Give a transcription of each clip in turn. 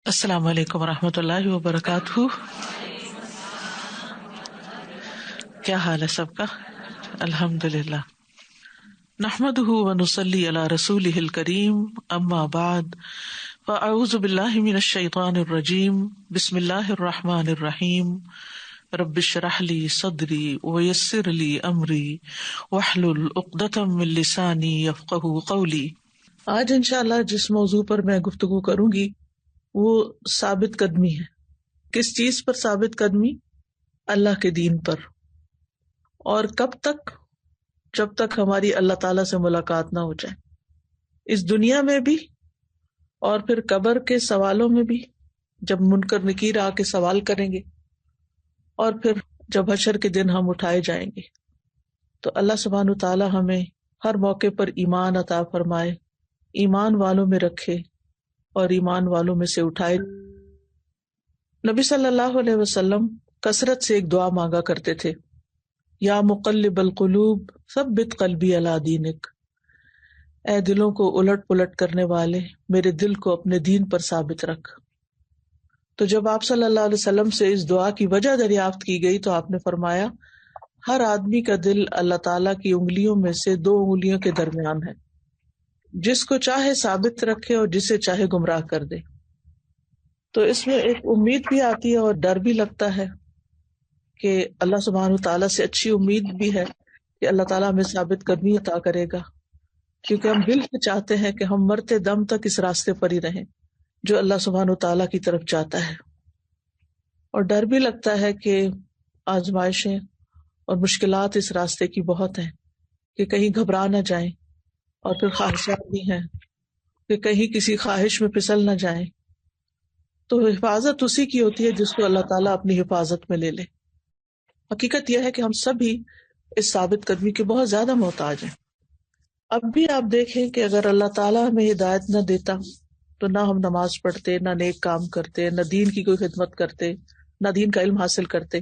السلام علیکم ورحمۃ اللہ وبرکاتہ. کیا حال ہے سب کا؟ الحمد للہ. نحمده ونصلی علی رسولہ الکریم. اما بعد فاعوذ باللہ من الشیطان الرجیم. بسم اللہ الرحمن الرحیم. رب اشرح لی صدری ویسر لی امری واحلل عقدۃ من لسانی یفقہوا قولی. آج انشاءاللہ جس موضوع پر میں گفتگو کروں گی وہ ثابت قدمی ہے. کس چیز پر ثابت قدمی؟ اللہ کے دین پر. اور کب تک؟ جب تک ہماری اللہ تعالیٰ سے ملاقات نہ ہو جائے، اس دنیا میں بھی اور پھر قبر کے سوالوں میں بھی، جب منکر نکیر آ کے سوال کریں گے، اور پھر جب حشر کے دن ہم اٹھائے جائیں گے. تو اللہ سبحانہ تعالیٰ ہمیں ہر موقع پر ایمان عطا فرمائے، ایمان والوں میں رکھے اور ایمان والوں میں سے اٹھائے. نبی صلی اللہ علیہ وسلم کثرت سے ایک دعا مانگا کرتے تھے، یا مقلب القلوب ثبت قلبی علی دینک. اے دلوں کو الٹ پلٹ کرنے والے، میرے دل کو اپنے دین پر ثابت رکھ. تو جب آپ صلی اللہ علیہ وسلم سے اس دعا کی وجہ دریافت کی گئی تو آپ نے فرمایا، ہر آدمی کا دل اللہ تعالیٰ کی انگلیوں میں سے 2 انگلیوں کے درمیان ہے، جس کو چاہے ثابت رکھے اور جسے چاہے گمراہ کر دے. تو اس میں ایک امید بھی آتی ہے اور ڈر بھی لگتا ہے کہ اللہ سبحانہ تعالیٰ سے اچھی امید بھی ہے کہ اللہ تعالیٰ ہمیں ثابت قدمی عطا کرے گا، کیونکہ ہم دل سے چاہتے ہیں کہ ہم مرتے دم تک اس راستے پر ہی رہیں جو اللہ سبحانہ تعالیٰ کی طرف چاہتا ہے. اور ڈر بھی لگتا ہے کہ آزمائشیں اور مشکلات اس راستے کی بہت ہیں، کہ کہیں گھبرا نہ جائیں، اور پھر خواہشات بھی ہیں کہ کہیں کسی خواہش میں پھسل نہ جائیں. تو حفاظت اسی کی ہوتی ہے جس کو اللہ تعالیٰ اپنی حفاظت میں لے لے. حقیقت یہ ہے کہ ہم سب ہی اس ثابت قدمی کے بہت زیادہ محتاج ہیں. اب بھی آپ دیکھیں کہ اگر اللہ تعالیٰ ہمیں ہدایت نہ دیتا تو نہ ہم نماز پڑھتے، نہ نیک کام کرتے، نہ دین کی کوئی خدمت کرتے، نہ دین کا علم حاصل کرتے.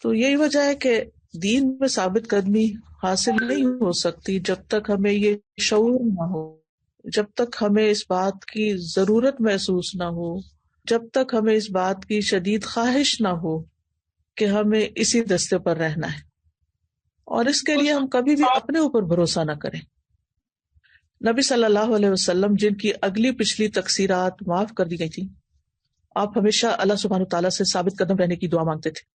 تو یہی وجہ ہے کہ دین میں ثابت قدمی حاصل نہیں ہو سکتی جب تک ہمیں یہ شعور نہ ہو، جب تک ہمیں اس بات کی ضرورت محسوس نہ ہو، جب تک ہمیں اس بات کی شدید خواہش نہ ہو کہ ہمیں اسی راستے پر رہنا ہے. اور اس کے لیے ہم کبھی بھی اپنے اوپر بھروسہ نہ کریں. نبی صلی اللہ علیہ وسلم جن کی اگلی پچھلی تقصیرات معاف کر دی گئی تھی، آپ ہمیشہ اللہ سبحانہ تعالیٰ سے ثابت قدم رہنے کی دعا مانگتے تھے.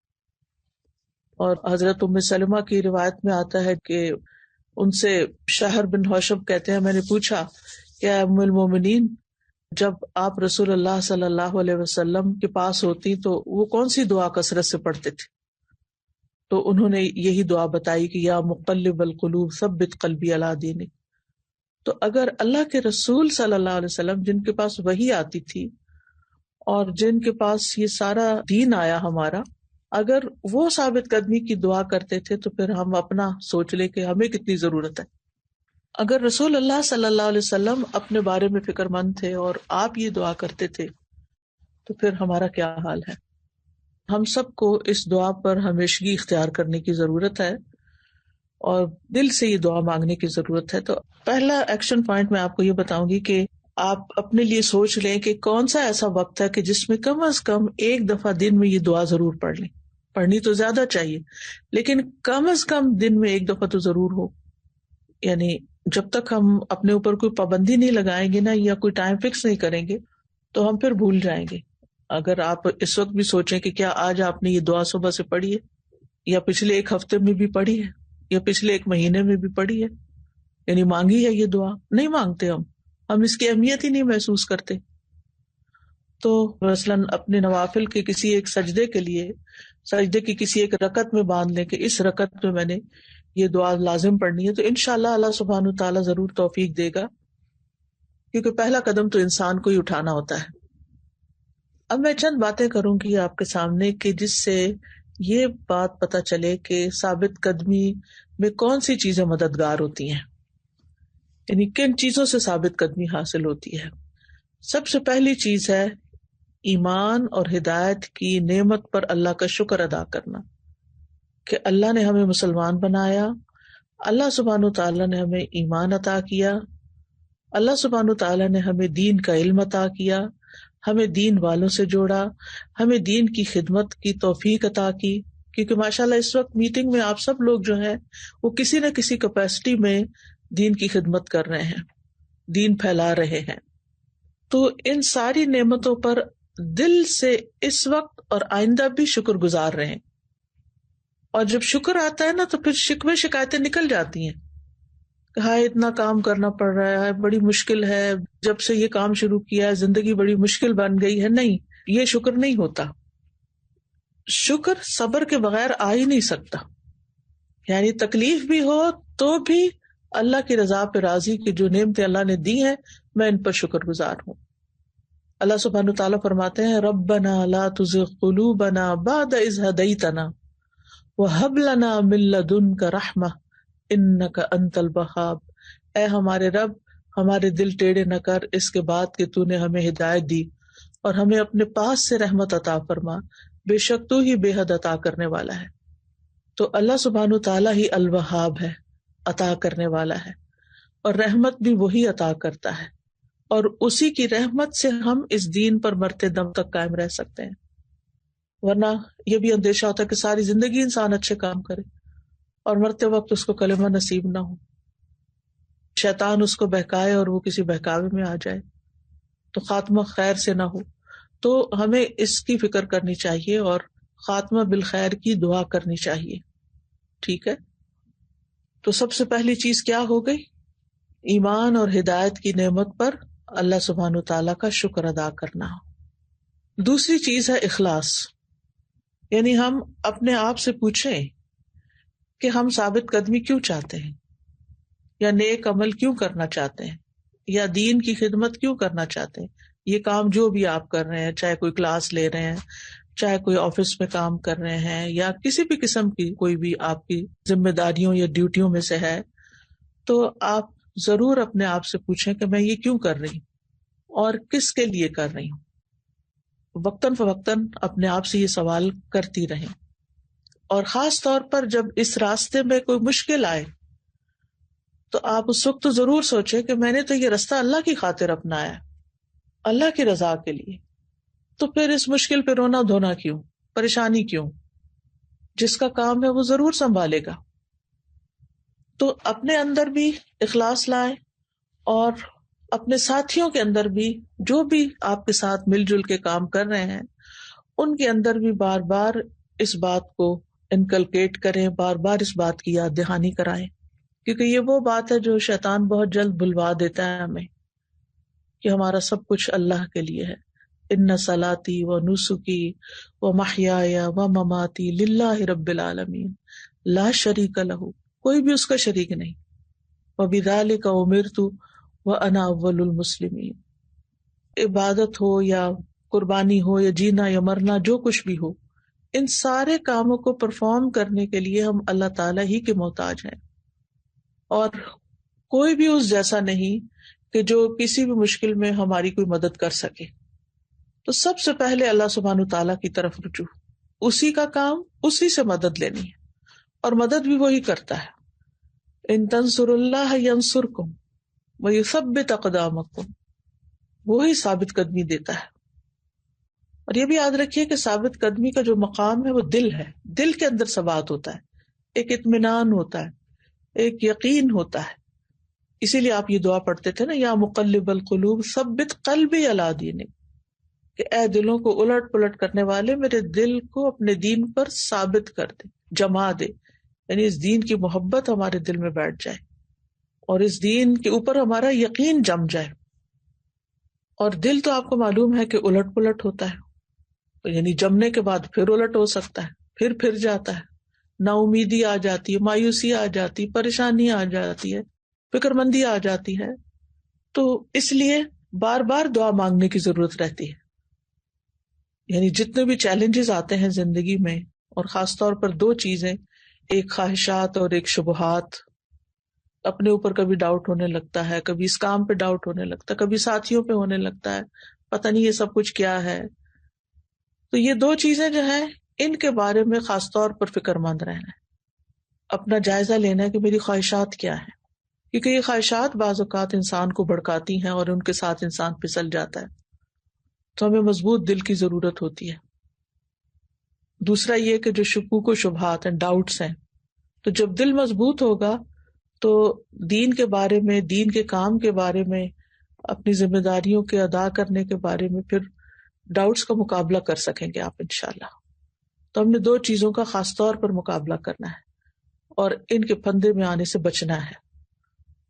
اور حضرت ام سلمہ کی روایت میں آتا ہے کہ ان سے شہر بن حوشب کہتے ہیں، میں نے پوچھا کہ ام المومنین، جب آپ رسول اللہ صلی اللہ علیہ وسلم کے پاس ہوتی تو وہ کون سی دعا کثرت سے پڑھتے تھے؟ تو انہوں نے یہی دعا بتائی کہ یا مقلب القلوب ثبت قلبی علی دینک. تو اگر اللہ کے رسول صلی اللہ علیہ وسلم جن کے پاس وحی آتی تھی اور جن کے پاس یہ سارا دین آیا ہمارا، اگر وہ ثابت قدمی کی دعا کرتے تھے تو پھر ہم اپنا سوچ لیں کہ ہمیں کتنی ضرورت ہے. اگر رسول اللہ صلی اللہ علیہ وسلم اپنے بارے میں فکر مند تھے اور آپ یہ دعا کرتے تھے تو پھر ہمارا کیا حال ہے. ہم سب کو اس دعا پر ہمیشگی اختیار کرنے کی ضرورت ہے اور دل سے یہ دعا مانگنے کی ضرورت ہے. تو پہلا ایکشن پوائنٹ میں آپ کو یہ بتاؤں گی کہ آپ اپنے لیے سوچ لیں کہ کون سا ایسا وقت ہے کہ جس میں کم از کم ایک دفعہ دن میں یہ دعا ضرور پڑھ لیں. پڑھنی تو زیادہ چاہیے لیکن کم از کم دن میں ایک دفعہ تو ضرور ہو. یعنی جب تک ہم اپنے اوپر کوئی پابندی نہیں لگائیں گے نا، یا کوئی ٹائم فکس نہیں کریں گے تو ہم پھر بھول جائیں گے. اگر آپ اس وقت بھی سوچیں کہ کیا آج آپ نے یہ دعا صبح سے پڑھی ہے، یا پچھلے ایک ہفتے میں بھی پڑھی ہے، یا پچھلے ایک مہینے میں بھی پڑھی ہے، یعنی مانگی ہے یہ دعا، نہیں مانگتے ہم اس کی اہمیت ہی نہیں محسوس کرتے. تو مثلاً اپنے نوافل کے کسی ایک سجدے کے لیے سجدے کی کسی ایک رکعت میں باندھ لیں کہ اس رکعت میں میں نے یہ دعا لازم پڑھنی ہے، تو انشاءاللہ اللہ سبحانہ تعالیٰ ضرور توفیق دے گا، کیونکہ پہلا قدم تو انسان کو ہی اٹھانا ہوتا ہے. اب میں چند باتیں کروں گی آپ کے سامنے کہ جس سے یہ بات پتہ چلے کہ ثابت قدمی میں کون سی چیزیں مددگار ہوتی ہیں، یعنی کن چیزوں سے ثابت قدمی حاصل ہوتی ہے. سب سے پہلی چیز ہے ایمان اور ہدایت کی نعمت پر اللہ کا شکر ادا کرنا، کہ اللہ نے ہمیں مسلمان بنایا، اللہ سبحانہ تعالیٰ نے ہمیں ایمان عطا کیا، اللہ سبحانہ تعالیٰ نے ہمیں دین کا علم عطا کیا، ہمیں دین والوں سے جوڑا، ہمیں دین کی خدمت کی توفیق عطا کی، کیونکہ ماشاءاللہ اس وقت میٹنگ میں آپ سب لوگ جو ہیں وہ کسی نہ کسی کیپیسٹی میں دین کی خدمت کر رہے ہیں، دین پھیلا رہے ہیں. تو ان ساری نعمتوں پر دل سے اس وقت اور آئندہ بھی شکر گزار رہے ہیں. اور جب شکر آتا ہے نا تو پھر شکوے شکایتیں نکل جاتی ہیں کہ ہائے اتنا کام کرنا پڑ رہا ہے، بڑی مشکل ہے، جب سے یہ کام شروع کیا ہے زندگی بڑی مشکل بن گئی ہے. نہیں، یہ شکر نہیں ہوتا. شکر صبر کے بغیر آ ہی نہیں سکتا. یعنی تکلیف بھی ہو تو بھی اللہ کی رضا پہ راضی کہ جو نعمتیں اللہ نے دی ہیں میں ان پر شکر گزار ہوں. اللہ سبحانہ تعالیٰ فرماتے ہیں ربنا لا تزغ قلوبنا بعد اذ ہدیتنا وہب لنا من لدنک رحمہ انک انت الوہاب. اے ہمارے رب، ہمارے دل ٹیڑھے نہ کر اس کے بعد کہ تو نے ہمیں ہدایت دی، اور ہمیں اپنے پاس سے رحمت عطا فرما، بے شک تو ہی بے حد عطا کرنے والا ہے. تو اللہ سبحانہ تعالیٰ ہی الوہاب ہے، عطا کرنے والا ہے، اور رحمت بھی وہی عطا کرتا ہے، اور اسی کی رحمت سے ہم اس دین پر مرتے دم تک قائم رہ سکتے ہیں. ورنہ یہ بھی اندیشہ ہوتا ہے کہ ساری زندگی انسان اچھے کام کرے اور مرتے وقت اس کو کلمہ نصیب نہ ہو، شیطان اس کو بہکائے اور وہ کسی بہکاوے میں آ جائے تو خاتمہ خیر سے نہ ہو. تو ہمیں اس کی فکر کرنی چاہیے اور خاتمہ بالخیر کی دعا کرنی چاہیے. ٹھیک ہے، تو سب سے پہلی چیز کیا ہو گئی؟ ایمان اور ہدایت کی نعمت پر اللہ سبحانہ تعالیٰ کا شکر ادا کرنا. دوسری چیز ہے اخلاص، یعنی ہم اپنے آپ سے پوچھیں کہ ہم ثابت قدمی کیوں چاہتے ہیں، یا نیک عمل کیوں کرنا چاہتے ہیں، یا دین کی خدمت کیوں کرنا چاہتے ہیں. یہ کام جو بھی آپ کر رہے ہیں، چاہے کوئی کلاس لے رہے ہیں، چاہے کوئی آفس میں کام کر رہے ہیں، یا کسی بھی قسم کی کوئی بھی آپ کی ذمہ داریوں یا ڈیوٹیوں میں سے ہے، تو آپ ضرور اپنے آپ سے پوچھیں کہ میں یہ کیوں کر رہی ہوں اور کس کے لیے کر رہی ہوں. وقتاً فوقتاً اپنے آپ سے یہ سوال کرتی رہیں، اور خاص طور پر جب اس راستے میں کوئی مشکل آئے تو آپ اس وقت تو ضرور سوچیں کہ میں نے تو یہ راستہ اللہ کی خاطر اپنایا، اللہ کی رضا کے لیے، تو پھر اس مشکل پہ رونا دھونا کیوں، پریشانی کیوں؟ جس کا کام ہے وہ ضرور سنبھالے گا. تو اپنے اندر بھی اخلاص لائیں اور اپنے ساتھیوں کے اندر بھی، جو بھی آپ کے ساتھ مل جل کے کام کر رہے ہیں ان کے اندر بھی بار بار اس بات کو انکلکیٹ کریں، بار بار اس بات کی یاد دہانی کرائیں، کیونکہ یہ وہ بات ہے جو شیطان بہت جلد بھلوا دیتا ہے ہمیں کہ ہمارا سب کچھ اللہ کے لیے ہے. ان صلاتی و نسکی و محیایا و مماتی للہ رب العالمین لا شریک لہ، کوئی بھی اس کا شریک نہیں. وبذالک امرت وانا اول المسلمین. عبادت ہو یا قربانی ہو یا جینا یا مرنا، جو کچھ بھی ہو، ان سارے کاموں کو پرفارم کرنے کے لیے ہم اللہ تعالیٰ ہی کے محتاج ہیں، اور کوئی بھی اس جیسا نہیں کہ جو کسی بھی مشکل میں ہماری کوئی مدد کر سکے. تو سب سے پہلے اللہ سبحانہ تعالیٰ کی طرف رجوع، اسی کا کام، اسی سے مدد لینی ہے، اور مدد بھی وہی کرتا ہے. ان تنصروا اللہ ینصرکم ویثبت اقدامکم، وہی ثابت قدمی دیتا ہے. اور یہ بھی یاد رکھیے کہ ثابت قدمی کا جو مقام ہے وہ دل ہے، دل کے اندر ثبات ہوتا ہے، ایک اطمینان ہوتا ہے، ایک یقین ہوتا ہے. اسی لیے آپ یہ دعا پڑھتے تھے نا، یا مقلب القلوب ثبت قلبی علی دینک، کہ اے دلوں کو الٹ پلٹ کرنے والے میرے دل کو اپنے دین پر ثابت کر دے، جما دے. یعنی اس دین کی محبت ہمارے دل میں بیٹھ جائے اور اس دین کے اوپر ہمارا یقین جم جائے. اور دل تو آپ کو معلوم ہے کہ الٹ پلٹ ہوتا ہے، تو یعنی جمنے کے بعد پھر الٹ ہو سکتا ہے، پھر جاتا ہے، نا امیدی آ جاتی ہے، مایوسی آ جاتی ہے، پریشانی آ جاتی ہے، فکر مندی آ جاتی ہے. تو اس لیے بار بار دعا مانگنے کی ضرورت رہتی ہے. یعنی جتنے بھی چیلنجز آتے ہیں زندگی میں، اور خاص طور پر دو چیزیں، ایک خواہشات اور ایک شبہات. اپنے اوپر کبھی ڈاؤٹ ہونے لگتا ہے، کبھی اس کام پہ ڈاؤٹ ہونے لگتا ہے، کبھی ساتھیوں پہ ہونے لگتا ہے، پتہ نہیں یہ سب کچھ کیا ہے. تو یہ دو چیزیں جو ہیں ان کے بارے میں خاص طور پر فکر مند رہنا ہے، اپنا جائزہ لینا ہے کہ میری خواہشات کیا ہیں، کیونکہ یہ خواہشات بعض اوقات انسان کو بھڑکاتی ہیں اور ان کے ساتھ انسان پھسل جاتا ہے. تو ہمیں مضبوط دل کی ضرورت ہوتی ہے. دوسرا یہ کہ جو شکوک و شبہات ہیں، ڈاؤٹس ہیں، تو جب دل مضبوط ہوگا تو دین کے بارے میں، دین کے کام کے بارے میں، اپنی ذمہ داریوں کے ادا کرنے کے بارے میں پھر ڈاؤٹس کا مقابلہ کر سکیں گے آپ انشاءاللہ. تو ہم نے دو چیزوں کا خاص طور پر مقابلہ کرنا ہے اور ان کے پھندے میں آنے سے بچنا ہے.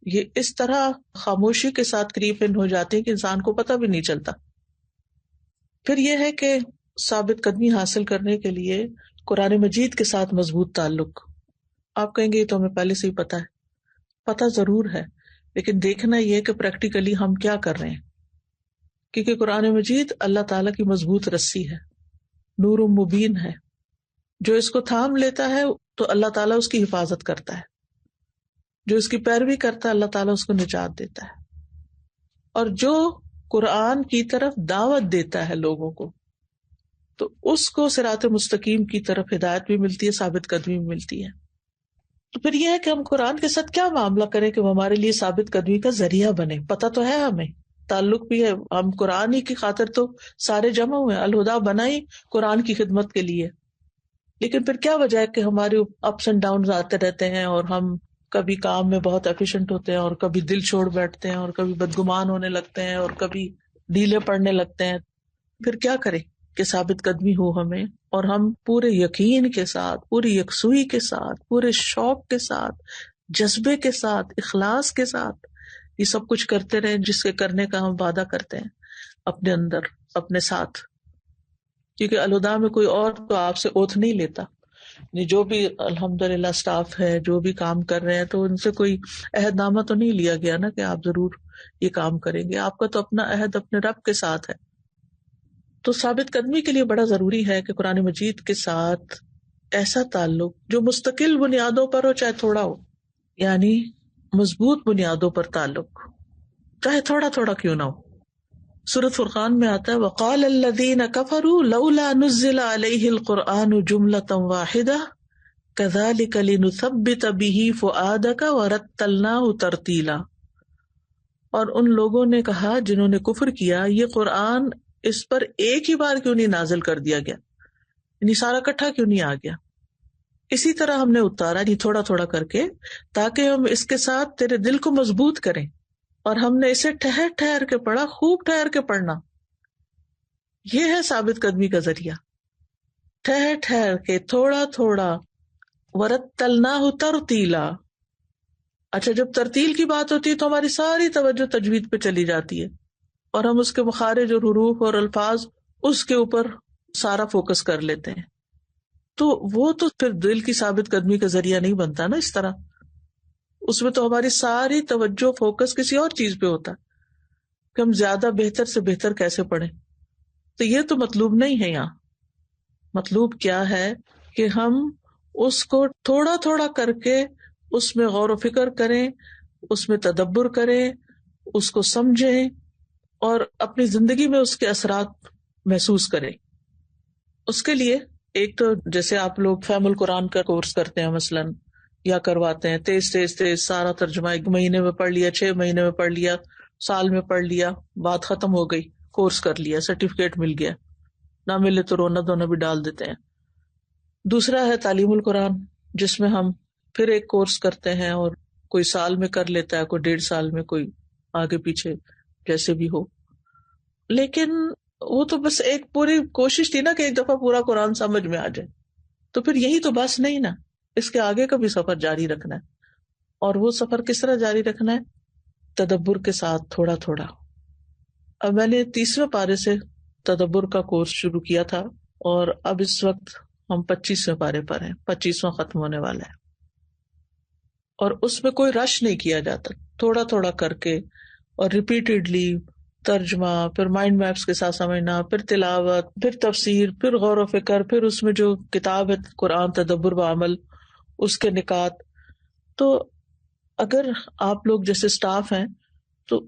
یہ اس طرح خاموشی کے ساتھ کریپ ان ہو جاتے ہیں کہ انسان کو پتہ بھی نہیں چلتا. پھر یہ ہے کہ ثابت قدمی حاصل کرنے کے لیے قرآن مجید کے ساتھ مضبوط تعلق. آپ کہیں گے یہ تو ہمیں پہلے سے ہی پتہ ہے. پتہ ضرور ہے، لیکن دیکھنا یہ کہ پریکٹیکلی ہم کیا کر رہے ہیں. کیونکہ قرآن مجید اللہ تعالیٰ کی مضبوط رسی ہے، نور مبین ہے. جو اس کو تھام لیتا ہے تو اللہ تعالیٰ اس کی حفاظت کرتا ہے، جو اس کی پیروی کرتا ہے اللہ تعالیٰ اس کو نجات دیتا ہے. اور جو قرآن کی طرف دعوت دیتا ہے لوگوں کو، تو اس کو صراط مستقیم کی طرف ہدایت بھی ملتی ہے، ثابت قدمی بھی ملتی ہے. تو پھر یہ ہے کہ ہم قرآن کے ساتھ کیا معاملہ کریں کہ وہ ہمارے لیے ثابت قدمی کا ذریعہ بنے. پتہ تو ہے ہمیں، تعلق بھی ہے، ہم قرآن ہی کی خاطر تو سارے جمع ہوئے. الہدا بنا ہی قرآن کی خدمت کے لیے. لیکن پھر کیا وجہ ہے کہ ہمارے اپس اینڈ ڈاؤن آتے رہتے ہیں، اور ہم کبھی کام میں بہت ایفیشینٹ ہوتے ہیں اور کبھی دل چھوڑ بیٹھتے ہیں اور کبھی بدگمان ہونے لگتے ہیں اور کبھی ڈھیلے پڑنے لگتے ہیں. پھر کیا کریں کہ ثابت قدمی ہو ہمیں، اور ہم پورے یقین کے ساتھ، پوری یکسوئی کے ساتھ، پورے شوق کے ساتھ، جذبے کے ساتھ، اخلاص کے ساتھ یہ سب کچھ کرتے رہیں جس کے کرنے کا ہم وعدہ کرتے ہیں اپنے اندر، اپنے ساتھ. کیونکہ الہدا میں کوئی اور تو آپ سے اوتھ نہیں لیتا. جو بھی الحمدللہ اسٹاف ہے، جو بھی کام کر رہے ہیں، تو ان سے کوئی عہد نامہ تو نہیں لیا گیا نا کہ آپ ضرور یہ کام کریں گے. آپ کا تو اپنا عہد اپنے رب کے ساتھ ہے. تو ثابت قدمی کے لیے بڑا ضروری ہے کہ قرآن مجید کے ساتھ ایسا تعلق جو مستقل بنیادوں پر ہو، چاہے تھوڑا ہو، یعنی مضبوط بنیادوں پر تعلق، چاہے تھوڑا تھوڑا کیوں نہ ہو. سورۃ فرقان میں آتا ہے وقال الذین کفروا لولا نزل علیہ القرآن جملۃ واحدہ کذالک لنثبت بہ فؤادک ورتلناہ ترتیلا. اور ان لوگوں نے کہا جنہوں نے کفر کیا، یہ قرآن اس پر ایک ہی بار کیوں نہیں نازل کر دیا گیا، یعنی سارا اکٹھا کیوں نہیں آ گیا. اسی طرح ہم نے اتارا، نہیں تھوڑا تھوڑا کر کے، تاکہ ہم اس کے ساتھ تیرے دل کو مضبوط کریں. اور ہم نے اسے ٹھہر ٹھہر کے پڑھا، خوب ٹھہر کے پڑھنا. یہ ہے ثابت قدمی کا ذریعہ، ٹھہر ٹھہر کے تھوڑا تھوڑا. ورتلناہ ترتیلا. اچھا، جب ترتیل کی بات ہوتی ہے تو ہماری ساری توجہ تجوید پہ چلی جاتی ہے، اور ہم اس کے مخارج اور حروف اور الفاظ اس کے اوپر سارا فوکس کر لیتے ہیں. تو وہ تو پھر دل کی ثابت قدمی کا ذریعہ نہیں بنتا نا. اس طرح اس میں تو ہماری ساری توجہ فوکس کسی اور چیز پہ ہوتا ہے کہ ہم زیادہ بہتر سے بہتر کیسے پڑھیں. تو یہ تو مطلوب نہیں ہے. یہاں مطلوب کیا ہے کہ ہم اس کو تھوڑا تھوڑا کر کے اس میں غور و فکر کریں، اس میں تدبر کریں، اس کو سمجھیں اور اپنی زندگی میں اس کے اثرات محسوس کریں. اس کے لیے ایک تو جیسے آپ لوگ فہم القرآن کا کورس کرتے ہیں مثلاً، یا کرواتے ہیں، تیز تیز تیز سارا ترجمہ 1 مہینے میں پڑھ لیا، 6 مہینے میں پڑھ لیا، سال میں پڑھ لیا، بات ختم ہو گئی، کورس کر لیا، سرٹیفکیٹ مل گیا، نہ ملے تو رونا دھونا بھی ڈال دیتے ہیں. دوسرا ہے تعلیم القرآن، جس میں ہم پھر ایک کورس کرتے ہیں، اور کوئی سال میں کر لیتا ہے، کوئی 1.5 سال میں، کوئی آگے پیچھے جیسے بھی ہو. لیکن وہ تو بس ایک پوری کوشش تھی نا کہ ایک دفعہ پورا قرآن سمجھ میں آ جائے. تو پھر یہی تو بس نہیں نا، اس کے آگے کا بھی سفر جاری رکھنا ہے. اور وہ سفر کس طرح جاری رکھنا ہے؟ تدبر کے ساتھ تھوڑا تھوڑا. اب میں نے 30ویں پارے سے تدبر کا کورس شروع کیا تھا، اور اب اس وقت ہم 25ویں پارے پر ہیں، 25واں ختم ہونے والا ہے. اور اس میں کوئی رش نہیں کیا جاتا، تھوڑا تھوڑا کر کے، اور ریپیٹیڈلی ترجمہ، پھر مائنڈ میپس کے ساتھ سمجھنا، پھر تلاوت، پھر تفسیر، پھر غور و فکر، پھر اس میں جو کتاب ہے قرآن تدبر و عمل، اس کے نکات. تو اگر آپ لوگ جیسے سٹاف ہیں تو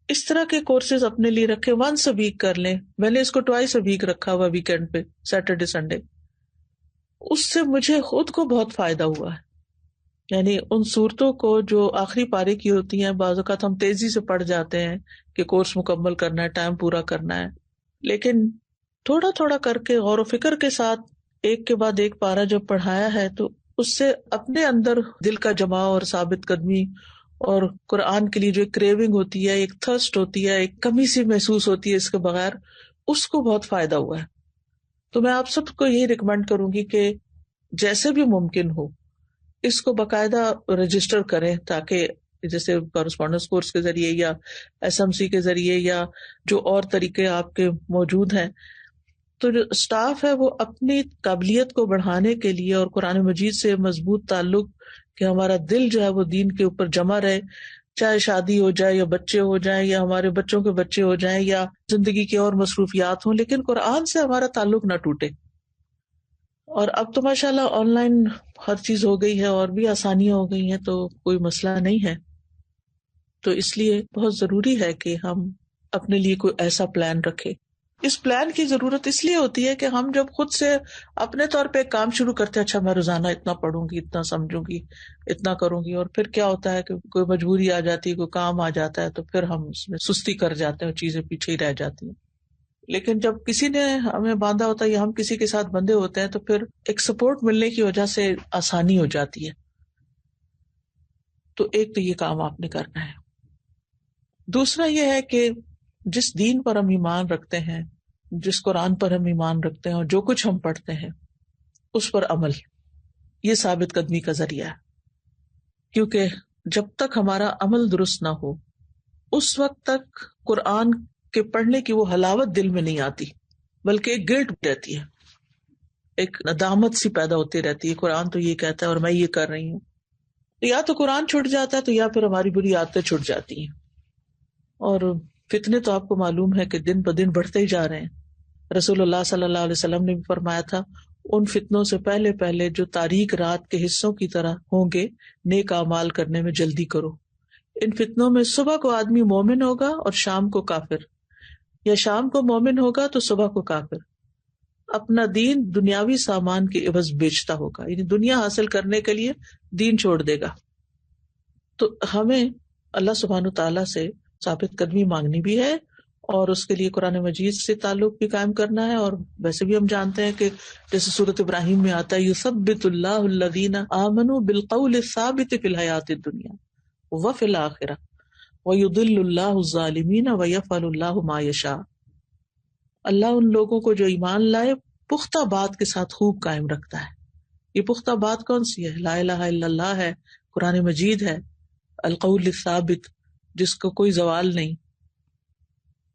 اس طرح کے کورسز اپنے لیے رکھے، 1 ویک کر لیں. میں نے اس کو 2 ویک رکھا ہوا، ویکینڈ پہ، سیٹرڈے سنڈے. اس سے مجھے خود کو بہت فائدہ ہوا ہے. یعنی ان صورتوں کو جو آخری پارے کی ہوتی ہیں، بعض اوقات ہم تیزی سے پڑھ جاتے ہیں کہ کورس مکمل کرنا ہے، ٹائم پورا کرنا ہے، لیکن تھوڑا تھوڑا کر کے غور و فکر کے ساتھ ایک کے بعد ایک پارہ جب پڑھایا ہے تو اس سے اپنے اندر دل کا جماؤ اور ثابت قدمی اور قرآن کے لیے جو ایک کریونگ ہوتی ہے، ایک تھرسٹ ہوتی ہے، ایک کمی سی محسوس ہوتی ہے اس کے بغیر، اس کو بہت فائدہ ہوا ہے. تو میں آپ سب کو یہی ریکمینڈ کروں گی کہ جیسے بھی ممکن ہو اس کو باقاعدہ رجسٹر کریں، تاکہ جیسے کورسپونڈنس کورس کے ذریعے یا ایس ایم سی کے ذریعے یا جو اور طریقے آپ کے موجود ہیں، تو جو اسٹاف ہے وہ اپنی قابلیت کو بڑھانے کے لیے اور قرآن مجید سے مضبوط تعلق کہ ہمارا دل جو ہے وہ دین کے اوپر جمع رہے، چاہے شادی ہو جائے یا بچے ہو جائیں یا ہمارے بچوں کے بچے ہو جائیں یا زندگی کی اور مصروفیات ہوں، لیکن قرآن سے ہمارا تعلق نہ ٹوٹے. اور اب تو ماشاءاللہ آن لائن ہر چیز ہو گئی ہے اور بھی آسانیاں ہو گئی ہیں، تو کوئی مسئلہ نہیں ہے. تو اس لیے بہت ضروری ہے کہ ہم اپنے لیے کوئی ایسا پلان رکھیں. اس پلان کی ضرورت اس لیے ہوتی ہے کہ ہم جب خود سے اپنے طور پہ ایک کام شروع کرتے ہیں، اچھا میں روزانہ اتنا پڑھوں گی، اتنا سمجھوں گی، اتنا کروں گی، اور پھر کیا ہوتا ہے کہ کوئی مجبوری آ جاتی ہے، کوئی کام آ جاتا ہے، تو پھر ہم اس میں سستی کر جاتے ہیں، چیزیں پیچھے ہی رہ جاتی ہیں. لیکن جب کسی نے ہمیں باندھا ہوتا ہے یا ہم کسی کے ساتھ بندھے ہوتے ہیں تو پھر ایک سپورٹ ملنے کی وجہ سے آسانی ہو جاتی ہے. تو ایک تو یہ کام آپ نے کرنا ہے. دوسرا یہ ہے کہ جس دین پر ہم ایمان رکھتے ہیں، جس قرآن پر ہم ایمان رکھتے ہیں اور جو کچھ ہم پڑھتے ہیں اس پر عمل، یہ ثابت قدمی کا ذریعہ ہے. کیونکہ جب تک ہمارا عمل درست نہ ہو اس وقت تک قرآن کے پڑھنے کی وہ حلاوت دل میں نہیں آتی، بلکہ ایک گلٹ رہتی ہے، ایک ندامت سی پیدا ہوتی رہتی ہے. قرآن تو یہ کہتا ہے اور میں یہ کر رہی ہوں. یا تو قرآن چھٹ جاتا ہے تو یا پھر ہماری بری عادتیں چھٹ جاتی ہیں. اور فتنے تو آپ کو معلوم ہے کہ دن بہ دن بڑھتے ہی جا رہے ہیں. رسول اللہ صلی اللہ علیہ وسلم نے بھی فرمایا تھا، ان فتنوں سے پہلے پہلے جو تاریک رات کے حصوں کی طرح ہوں گے، نیک اعمال کرنے میں جلدی کرو. ان فتنوں میں صبح کو آدمی مومن ہوگا اور شام کو کافر، یا شام کو مومن ہوگا تو صبح کو کافر. اپنا دین دنیاوی سامان کے عوض بیچتا ہوگا، یعنی دنیا حاصل کرنے کے لیے دین چھوڑ دے گا. تو ہمیں اللہ سبحانہ تعالیٰ سے ثابت قدمی مانگنی بھی ہے اور اس کے لیے قرآن مجید سے تعلق بھی قائم کرنا ہے. اور ویسے بھی ہم جانتے ہیں کہ جیسے سورۃ ابراہیم میں آتا ہے، یثبت اللہ الذین آمنوا بالقول الثابت فی الحیاۃ الدنیا وفی الآخرہ ویضل اللہ الظالمین ویفعل اللہ ما یشاء. اللہ ان لوگوں کو جو ایمان لائے پختہ بات کے ساتھ خوب قائم رکھتا ہے. یہ پختہ بات کون سی ہے؟ لا الہ الا اللہ ہے، قرآن مجید ہے، القول الثابت جس کو کوئی زوال نہیں.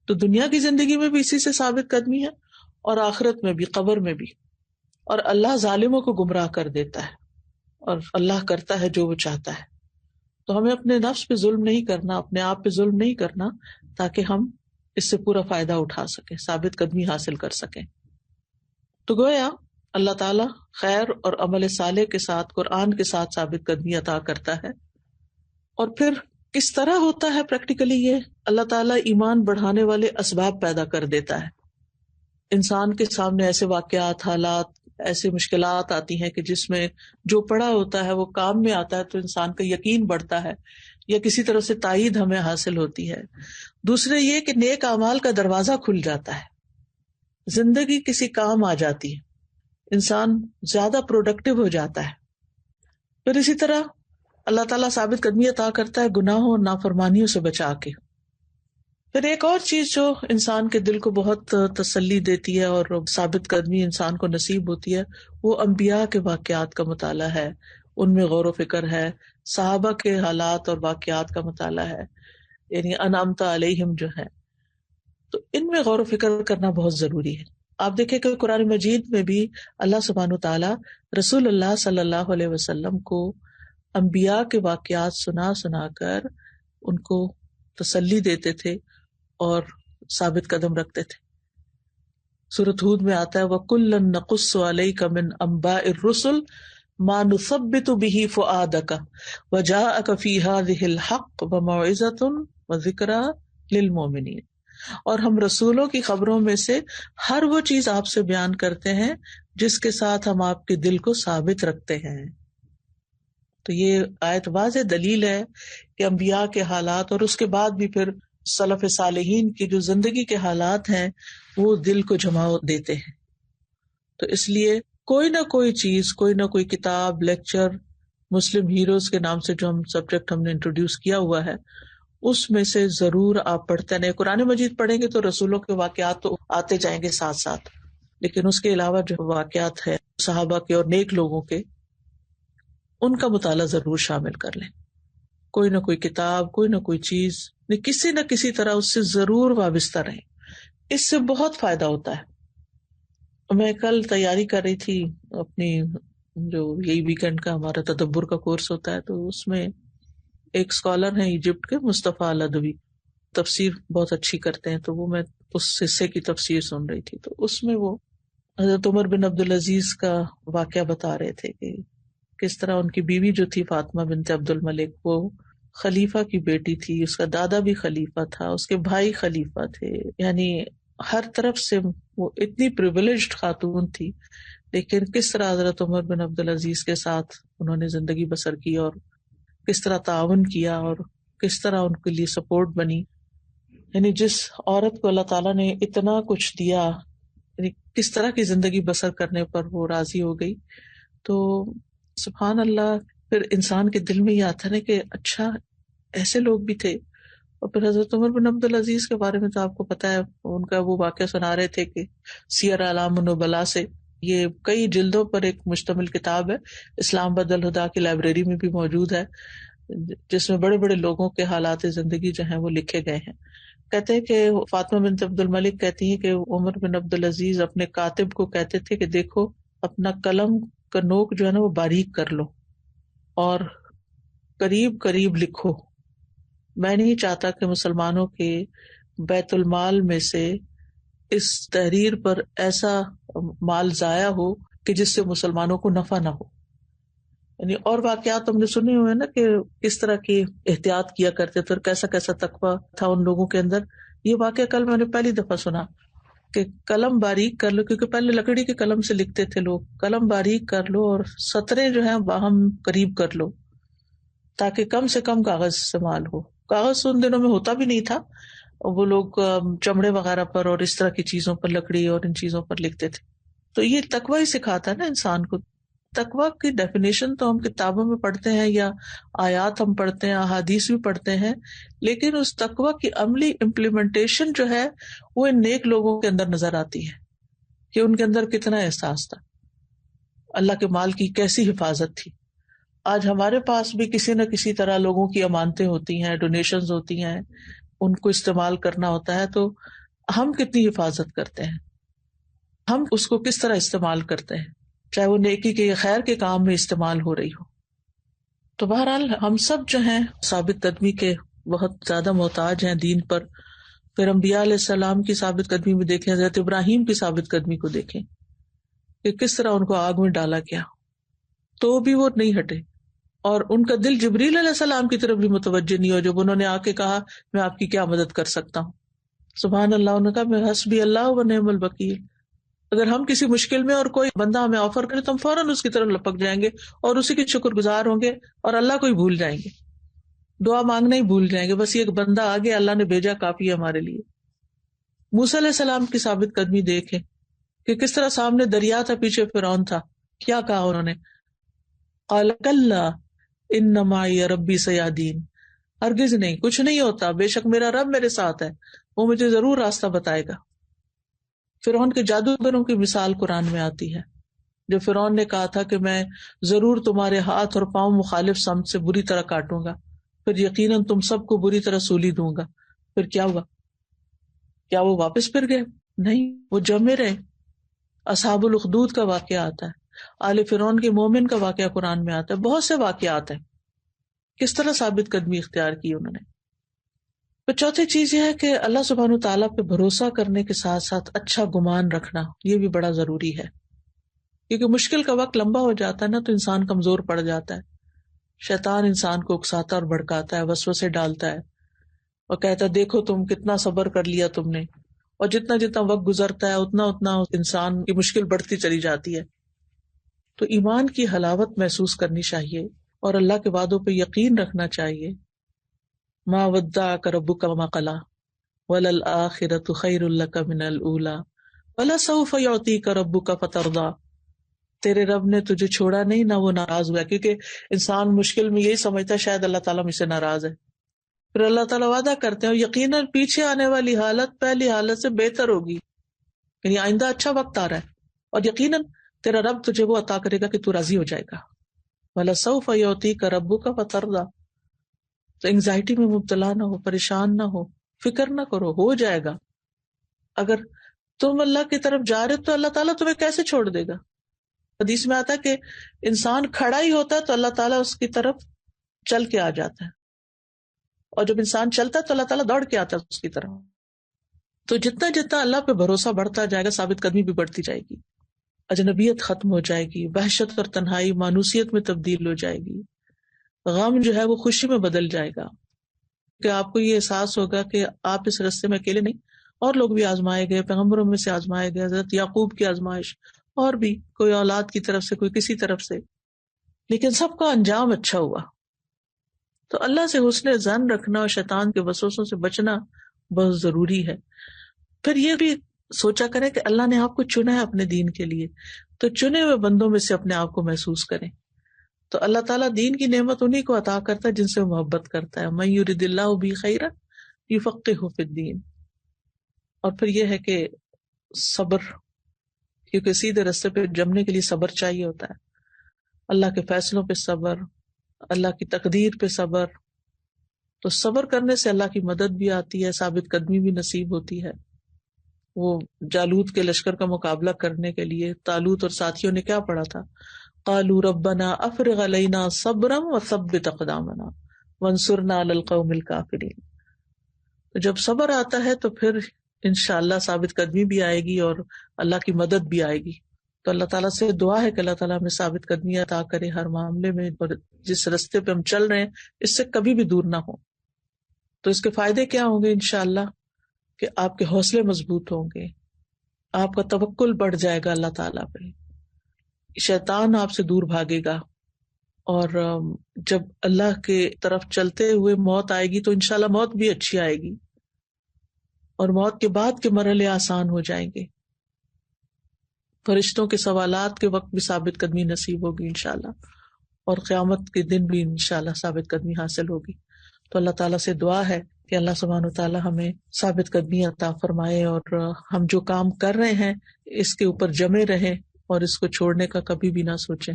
تو دنیا کی زندگی میں بھی اسی سے ثابت قدمی ہے اور آخرت میں بھی، قبر میں بھی. اور اللہ ظالموں کو گمراہ کر دیتا ہے اور اللہ کرتا ہے جو وہ چاہتا ہے. تو ہمیں اپنے نفس پہ ظلم نہیں کرنا، اپنے آپ پہ ظلم نہیں کرنا، تاکہ ہم اس سے پورا فائدہ اٹھا سکیں، ثابت قدمی حاصل کر سکیں. تو گویا اللہ تعالیٰ خیر اور عمل صالح کے ساتھ قرآن کے ساتھ ثابت قدمی عطا کرتا ہے. اور پھر کس طرح ہوتا ہے پریکٹیکلی یہ؟ اللہ تعالیٰ ایمان بڑھانے والے اسباب پیدا کر دیتا ہے. انسان کے سامنے ایسے واقعات، حالات، ایسے مشکلات آتی ہیں کہ جس میں جو پڑا ہوتا ہے وہ کام میں آتا ہے، تو انسان کا یقین بڑھتا ہے یا کسی طرح سے تائید ہمیں حاصل ہوتی ہے. دوسرے یہ کہ نیک اعمال کا دروازہ کھل جاتا ہے، زندگی کسی کام آ جاتی ہے، انسان زیادہ پروڈکٹیو ہو جاتا ہے. پھر اسی طرح اللہ تعالیٰ ثابت قدمی عطا کرتا ہے گناہوں اور نافرمانیوں سے بچا کے. پھر ایک اور چیز جو انسان کے دل کو بہت تسلی دیتی ہے اور ثابت قدمی انسان کو نصیب ہوتی ہے، وہ انبیاء کے واقعات کا مطالعہ ہے، ان میں غور و فکر ہے، صحابہ کے حالات اور واقعات کا مطالعہ ہے، یعنی انعمت علیہم جو ہے. تو ان میں غور و فکر کرنا بہت ضروری ہے. آپ دیکھیں کہ قرآن مجید میں بھی اللہ سبحانہ تعالیٰ رسول اللہ صلی اللہ علیہ وسلم کو انبیاء کے واقعات سنا سنا کر ان کو تسلی دیتے تھے اور ثابت قدم رکھتے تھے. سورۃ ہود میں آتا ہے وَكُلًّا نَقُصُّ عَلَيْكَ مِنْ أَنْبَاءِ الرُّسُلِ مَا نُثَبِّتُ بِهِ فُؤَادَكَ وَجَاءَكَ فِي هَذِهِ الْحَقُّ وَمَوْعِظَةٌ وَذِكْرَىٰ لِلْمُؤْمِنِينَ. اور ہم رسولوں کی خبروں میں سے ہر وہ چیز آپ سے بیان کرتے ہیں جس کے ساتھ ہم آپ کے دل کو ثابت رکھتے ہیں. تو یہ آیت واضح دلیل ہے کہ انبیاء کے حالات اور اس کے بعد بھی پھر سلف صالحین کی جو زندگی کے حالات ہیں وہ دل کو جماؤ دیتے ہیں. تو اس لیے کوئی نہ کوئی چیز، کوئی نہ کوئی کتاب، لیکچر، مسلم ہیروز کے نام سے جو سبجیکٹ ہم نے انٹروڈیوس کیا ہوا ہے، اس میں سے ضرور آپ پڑھتے رہیں. قرآن مجید پڑھیں گے تو رسولوں کے واقعات تو آتے جائیں گے ساتھ ساتھ، لیکن اس کے علاوہ جو واقعات ہیں صحابہ کے اور نیک لوگوں کے، ان کا مطالعہ ضرور شامل کر لیں. کوئی نہ کوئی کتاب، کوئی نہ کوئی چیز، کسی نہ کسی طرح اس سے ضرور وابستہ رہیں. اس سے بہت فائدہ ہوتا ہے. میں کل تیاری کر رہی تھی اپنی، جو یہی ویکینڈ کا ہمارا تدبر کا کورس ہوتا ہے، تو اس میں ایک اسکالر ہیں ایجپٹ کے، مصطفیٰ الادوی، تفسیر بہت اچھی کرتے ہیں. تو وہ میں اس حصے کی تفسیر سن رہی تھی، تو اس میں وہ حضرت عمر بن عبدالعزیز کا واقعہ بتا رہے تھے کہ کس طرح ان کی بیوی جو تھی فاطمہ بنت عبد الملک، وہ خلیفہ کی بیٹی تھی، اس کا دادا بھی خلیفہ تھا، اس کے بھائی خلیفہ تھے، یعنی ہر طرف سے وہ اتنی پریویلیجڈ خاتون تھی. لیکن کس طرح حضرت عمر بن عبدالعزیز کے ساتھ انہوں نے زندگی بسر کی، اور کس طرح تعاون کیا، اور کس طرح ان کے لیے سپورٹ بنی. یعنی جس عورت کو اللہ تعالیٰ نے اتنا کچھ دیا، یعنی کس طرح کی زندگی بسر کرنے پر وہ راضی ہو گئی. تو سبحان اللہ، پھر انسان کے دل میں یہ آتا ہے کہ اچھا ایسے لوگ بھی تھے. اور پھر حضرت عمر بن عبدالعزیز کے بارے میں تو آپ کو پتا ہے، ان کا وہ واقعہ سنا رہے تھے کہ سیر اعلام النبلاء سے، یہ کئی جلدوں پر ایک مشتمل کتاب ہے، اسلام آباد الہدیٰ کی لائبریری میں بھی موجود ہے، جس میں بڑے بڑے لوگوں کے حالات زندگی جو ہیں وہ لکھے گئے ہیں. کہتے ہیں کہ فاطمہ بنت عبد الملک کہتی ہیں کہ عمر بن عبدالعزیز اپنے کاتب کو کہتے تھے کہ دیکھو اپنا قلم کا نوک جو ہے نا وہ باریک کر لو اور قریب قریب لکھو. میں نہیں چاہتا کہ مسلمانوں کے بیت المال میں سے اس تحریر پر ایسا مال ضائع ہو کہ جس سے مسلمانوں کو نفع نہ ہو. یعنی اور واقعات ہم نے سنے ہوئے نا کہ کس طرح کی احتیاط کیا کرتے تھے اور کیسا کیسا تقویٰ تھا ان لوگوں کے اندر. یہ واقعہ کل میں نے پہلی دفعہ سنا کہ قلم باریک کر لو، کیونکہ پہلے لکڑی کے قلم سے لکھتے تھے لوگ. قلم باریک کر لو اور سطریں جو ہیں باہم قریب کر لو تاکہ کم سے کم کاغذ استعمال ہو. کاغذ ان دنوں میں ہوتا بھی نہیں تھا، وہ لوگ چمڑے وغیرہ پر اور اس طرح کی چیزوں پر، لکڑی اور ان چیزوں پر لکھتے تھے. تو یہ تقویٰ ہی سکھاتا ہے نا انسان کو. تقویٰ کی ڈیفینیشن تو ہم کتابوں میں پڑھتے ہیں یا آیات ہم پڑھتے ہیں، احادیث بھی پڑھتے ہیں، لیکن اس تقویٰ کی عملی امپلیمنٹیشن جو ہے وہ ان نیک لوگوں کے اندر نظر آتی ہے کہ ان کے اندر کتنا احساس تھا، اللہ کے مال کی کیسی حفاظت تھی. آج ہمارے پاس بھی کسی نہ کسی طرح لوگوں کی امانتیں ہوتی ہیں، ڈونیشنز ہوتی ہیں، ان کو استعمال کرنا ہوتا ہے، تو ہم کتنی حفاظت کرتے ہیں، ہم اس کو کس طرح استعمال کرتے ہیں، چاہے وہ نیکی کے یا خیر کے کام میں استعمال ہو رہی ہو. تو بہرحال ہم سب جو ہیں ثابت قدمی کے بہت زیادہ محتاج ہیں دین پر. پھر انبیاء علیہ السلام کی ثابت قدمی میں دیکھیں، حضرت ابراہیم کی ثابت قدمی کو دیکھیں کہ کس طرح ان کو آگ میں ڈالا گیا تو بھی وہ نہیں ہٹے، اور ان کا دل جبریل علیہ السلام کی طرف بھی متوجہ نہیں ہو جب انہوں نے آ کے کہا میں آپ کی کیا مدد کر سکتا ہوں. سبحان اللہ، انہوں نے کہا میں حسبی اللہ و نعم الوکیل. اگر ہم کسی مشکل میں اور کوئی بندہ ہمیں آفر کرے تو ہم فوراً اس کی طرف لپک جائیں گے اور اسی کے شکر گزار ہوں گے اور اللہ کو ہی بھول جائیں گے، دعا مانگنا ہی بھول جائیں گے. بس یہ ایک بندہ آگے اللہ نے بھیجا کافی ہے ہمارے لیے. موسیٰ علیہ السلام کی ثابت قدمی دیکھیں کہ کس طرح سامنے دریا تھا، پیچھے فرعون تھا، کیا کہا انہوں نے، قال کلا ان معی ربی سیہدین، ہرگز نہیں، کچھ نہیں ہوتا، بے شک میرا رب میرے ساتھ ہے، وہ مجھے ضرور راستہ بتائے گا. فرعون کے جادوگروں کی مثال قرآن میں آتی ہے، جو فرعون نے کہا تھا کہ میں ضرور تمہارے ہاتھ اور پاؤں مخالف سمت سے بری طرح کاٹوں گا، پھر یقیناً تم سب کو بری طرح سولی دوں گا. پھر کیا ہوا؟ کیا وہ واپس پھر گئے؟ نہیں، وہ جمے رہے. اصحاب الاخدود کا واقعہ آتا ہے، آل فرعون کے مومن کا واقعہ قرآن میں آتا ہے، بہت سے واقعات ہیں کس طرح ثابت قدمی اختیار کی انہوں نے. تو چوتھی چیز یہ ہے کہ اللہ سبحانہ تعالیٰ پہ بھروسہ کرنے کے ساتھ ساتھ اچھا گمان رکھنا، یہ بھی بڑا ضروری ہے، کیونکہ مشکل کا وقت لمبا ہو جاتا ہے نا تو انسان کمزور پڑ جاتا ہے. شیطان انسان کو اکساتا اور بھڑکاتا ہے، وسوسے ڈالتا ہے اور کہتا ہے دیکھو تم کتنا صبر کر لیا تم نے، اور جتنا جتنا وقت گزرتا ہے اتنا اتنا انسان کی مشکل بڑھتی چلی جاتی ہے. تو ایمان کی حلاوت محسوس کرنی چاہیے اور اللہ کے وعدوں پہ یقین رکھنا چاہیے. ما ودعک ربک وما قلی، وَلَلْآخِرَةُ خَيْرٌ لَكَ مِنَ الْأُولَى وَلَسَوْفَ يُعْطِيكَ رَبُّكَ فَتَرْضَى. تیرے رب نے تجھے چھوڑا نہیں، نہ وہ ناراض ہوا، کیونکہ انسان مشکل میں یہی سمجھتا ہے شاید اللہ تعالیٰ مجھ سے ناراض ہے. پھر اللہ تعالیٰ وعدہ کرتے ہیں یقیناً پیچھے آنے والی حالت پہلی حالت سے بہتر ہوگی، یعنی آئندہ اچھا وقت آ رہا ہے، اور یقیناً تیرا رب تجھے وہ عطا کرے گا کہ تو راضی ہو جائے گا. وَلَسَوْفَ يُعْطِيكَ رَبُّكَ فَتَرْضَى. تو انگزائٹی میں مبتلا نہ ہو، پریشان نہ ہو، فکر نہ کرو، ہو جائے گا. اگر تم اللہ کی طرف جا رہے تو اللہ تعالیٰ تمہیں کیسے چھوڑ دے گا؟ حدیث میں آتا ہے کہ انسان کھڑا ہی ہوتا ہے تو اللہ تعالیٰ اس کی طرف چل کے آ جاتا ہے، اور جب انسان چلتا ہے تو اللہ تعالیٰ دوڑ کے آتا ہے اس کی طرف. تو جتنا جتنا اللہ پہ بھروسہ بڑھتا جائے گا، ثابت قدمی بھی بڑھتی جائے گی، اجنبیت ختم ہو جائے گی، وحشت اور تنہائی مانوسیت میں تبدیل ہو جائے گی، غم جو ہے وہ خوشی میں بدل جائے گا، کہ آپ کو یہ احساس ہوگا کہ آپ اس راستے میں اکیلے نہیں، اور لوگ بھی آزمائے گئے، پیغمبروں میں سے آزمائے گئے، حضرت یعقوب کی آزمائش، اور بھی کوئی اولاد کی طرف سے، کوئی کسی طرف سے، لیکن سب کا انجام اچھا ہوا. تو اللہ سے حسن ظن رکھنا اور شیطان کے وسوسوں سے بچنا بہت ضروری ہے. پھر یہ بھی سوچا کریں کہ اللہ نے آپ کو چنا ہے اپنے دین کے لیے، تو چنے ہوئے بندوں میں سے اپنے آپ کو محسوس کریں. تو اللہ تعالیٰ دین کی نعمت انہی کو عطا کرتا ہے جن سے وہ محبت کرتا ہے. من یرد اللہ بہ خیرا یفقہہ فی الدین. اور پھر یہ ہے کہ صبر، کیونکہ سیدھے راستے پہ جمنے کے لیے صبر چاہیے ہوتا ہے. اللہ کے فیصلوں پہ صبر، اللہ کی تقدیر پہ صبر. تو صبر کرنے سے اللہ کی مدد بھی آتی ہے، ثابت قدمی بھی نصیب ہوتی ہے. وہ جالوت کے لشکر کا مقابلہ کرنے کے لیے طالوت اور ساتھیوں نے کیا پڑھا تھا؟ قالوا ربنا افرغ علینا صبرا وثبت اقدامنا وانصرنا علی القوم الکافرین. تو جب صبر آتا ہے تو پھر انشاءاللہ ثابت قدمی بھی آئے گی اور اللہ کی مدد بھی آئے گی. تو اللہ تعالیٰ سے دعا ہے کہ اللہ تعالیٰ ہمیں ثابت قدمی عطا کرے ہر معاملے میں، اور جس رستے پہ ہم چل رہے ہیں اس سے کبھی بھی دور نہ ہو. تو اس کے فائدے کیا ہوں گے انشاءاللہ؟ کہ آپ کے حوصلے مضبوط ہوں گے، آپ کا توکل بڑھ جائے گا اللہ تعالیٰ پہ، شیطان آپ سے دور بھاگے گا، اور جب اللہ کے طرف چلتے ہوئے موت آئے گی تو انشاءاللہ موت بھی اچھی آئے گی، اور موت کے بعد کے مرحلے آسان ہو جائیں گے. فرشتوں کے سوالات کے وقت بھی ثابت قدمی نصیب ہوگی انشاءاللہ، اور قیامت کے دن بھی انشاءاللہ ثابت قدمی حاصل ہوگی. تو اللہ تعالیٰ سے دعا ہے کہ اللہ سبحانہ و تعالیٰ ہمیں ثابت قدمی عطا فرمائے، اور ہم جو کام کر رہے ہیں اس کے اوپر جمے رہیں اور اس کو چھوڑنے کا کبھی بھی نہ سوچیں.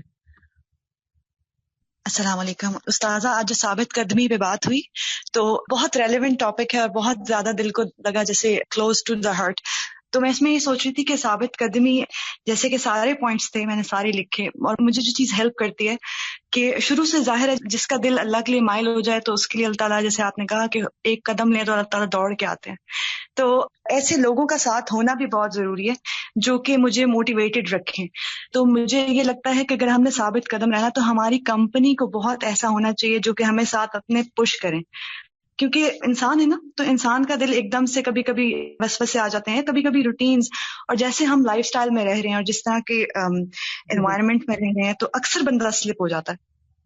السلام علیکم استاذہ. آج جو ثابت قدمی پہ بات ہوئی تو بہت ریلیونٹ ٹاپک ہے اور بہت زیادہ دل کو لگا، جیسے کلوز ٹو دا ہارٹ. تو میں اس میں یہ سوچ رہی تھی کہ ثابت قدمی، جیسے کہ سارے پوائنٹس تھے میں نے سارے لکھے، اور مجھے جو چیز ہیلپ کرتی ہے کہ شروع سے ظاہر ہے جس کا دل اللہ کے لیے مائل ہو جائے تو اس کے لیے اللہ تعالیٰ، جیسے آپ نے کہا کہ ایک قدم لیں تو اللہ تعالیٰ دوڑ کے آتے ہیں. تو ایسے لوگوں کا ساتھ ہونا بھی بہت ضروری ہے جو کہ مجھے موٹیویٹڈ رکھیں. تو مجھے یہ لگتا ہے کہ اگر ہم نے ثابت قدم رہنا تو ہماری کمپنی کو بہت ایسا ہونا چاہیے جو کہ ہمیں ساتھ اپنے پش کریں، کیونکہ انسان ہے نا، تو انسان کا دل ایک دم سے کبھی کبھی وسوسے آ جاتے ہیں، کبھی کبھی روٹینز، اور جیسے ہم لائف سٹائل میں رہ رہے ہیں اور جس طرح کے انوائرمنٹ میں رہ رہے ہیں تو اکثر بندہ سلپ ہو جاتا ہے.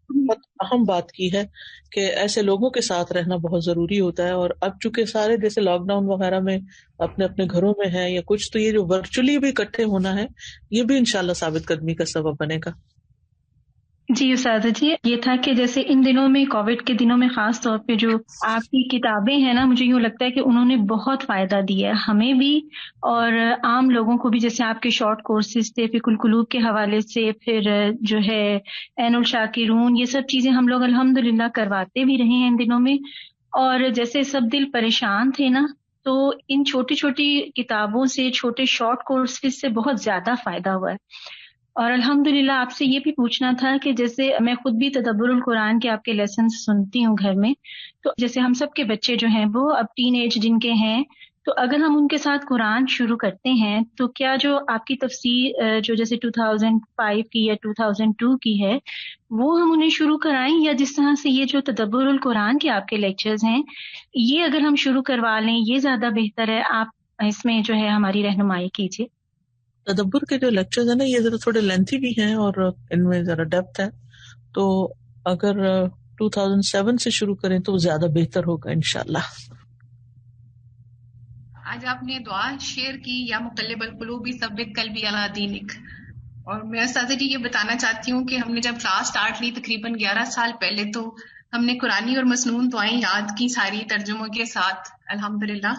بہت اہم بات کی ہے کہ ایسے لوگوں کے ساتھ رہنا بہت ضروری ہوتا ہے. اور اب چونکہ سارے جیسے لاک ڈاؤن وغیرہ میں اپنے اپنے گھروں میں ہیں یا کچھ، تو یہ جو ورچولی بھی اکٹھے ہونا ہے یہ بھی انشاءاللہ ثابت قدمی کا سبب بنے گا. جی استاذہ جی، یہ تھا کہ جیسے ان دنوں میں، کووڈ کے دنوں میں خاص طور پہ جو آپ کی کتابیں ہیں نا، مجھے یوں لگتا ہے کہ انہوں نے بہت فائدہ دیا ہے ہمیں بھی اور عام لوگوں کو بھی. جیسے آپ کے شارٹ کورسز تھے فقہ القلوب کے حوالے سے، پھر جو ہے عین الشاکرون، یہ سب چیزیں ہم لوگ الحمدللہ کرواتے بھی رہے ہیں ان دنوں میں. اور جیسے سب دل پریشان تھے نا، تو ان چھوٹی چھوٹی کتابوں سے، چھوٹے شارٹ کورسز سے بہت زیادہ فائدہ ہوا ہے. اور الحمدللہ آپ سے یہ بھی پوچھنا تھا کہ جیسے میں خود بھی تدبر القرآن کے آپ کے لیسنز سنتی ہوں گھر میں، تو جیسے ہم سب کے بچے جو ہیں وہ اب ٹین ایج جن کے ہیں، تو اگر ہم ان کے ساتھ قرآن شروع کرتے ہیں تو کیا جو آپ کی تفسیر جو جیسے 2005 کی یا 2002 کی ہے وہ ہم انہیں شروع کرائیں، یا جس طرح سے یہ جو تدبر القرآن کے آپ کے لیکچرز ہیں یہ اگر ہم شروع کروا لیں یہ زیادہ بہتر ہے؟ آپ اس میں جو ہے ہماری رہنمائی کیجیے. تدبر کے جو لیکچرز ہیں نا یہ ذرا تھوڑے لینتھی بھی ہیں اور ان میں ذرا ڈیپتھ ہے، تو اگر 2007 سے شروع کریں تو زیادہ بہتر ہوگا انشاءاللہ. آج آپ نے دعا شیئر کی یا مقلب القلوب ثبت قلبی علی دینک، اور میں استاذہ جی یہ بتانا چاہتی ہوں کہ ہم نے جب کلاس سٹارٹ لی تقریباً 11 سال پہلے، تو ہم نے قرآنی اور مسنون دعائیں یاد کی ساری ترجموں کے ساتھ الحمدللہ.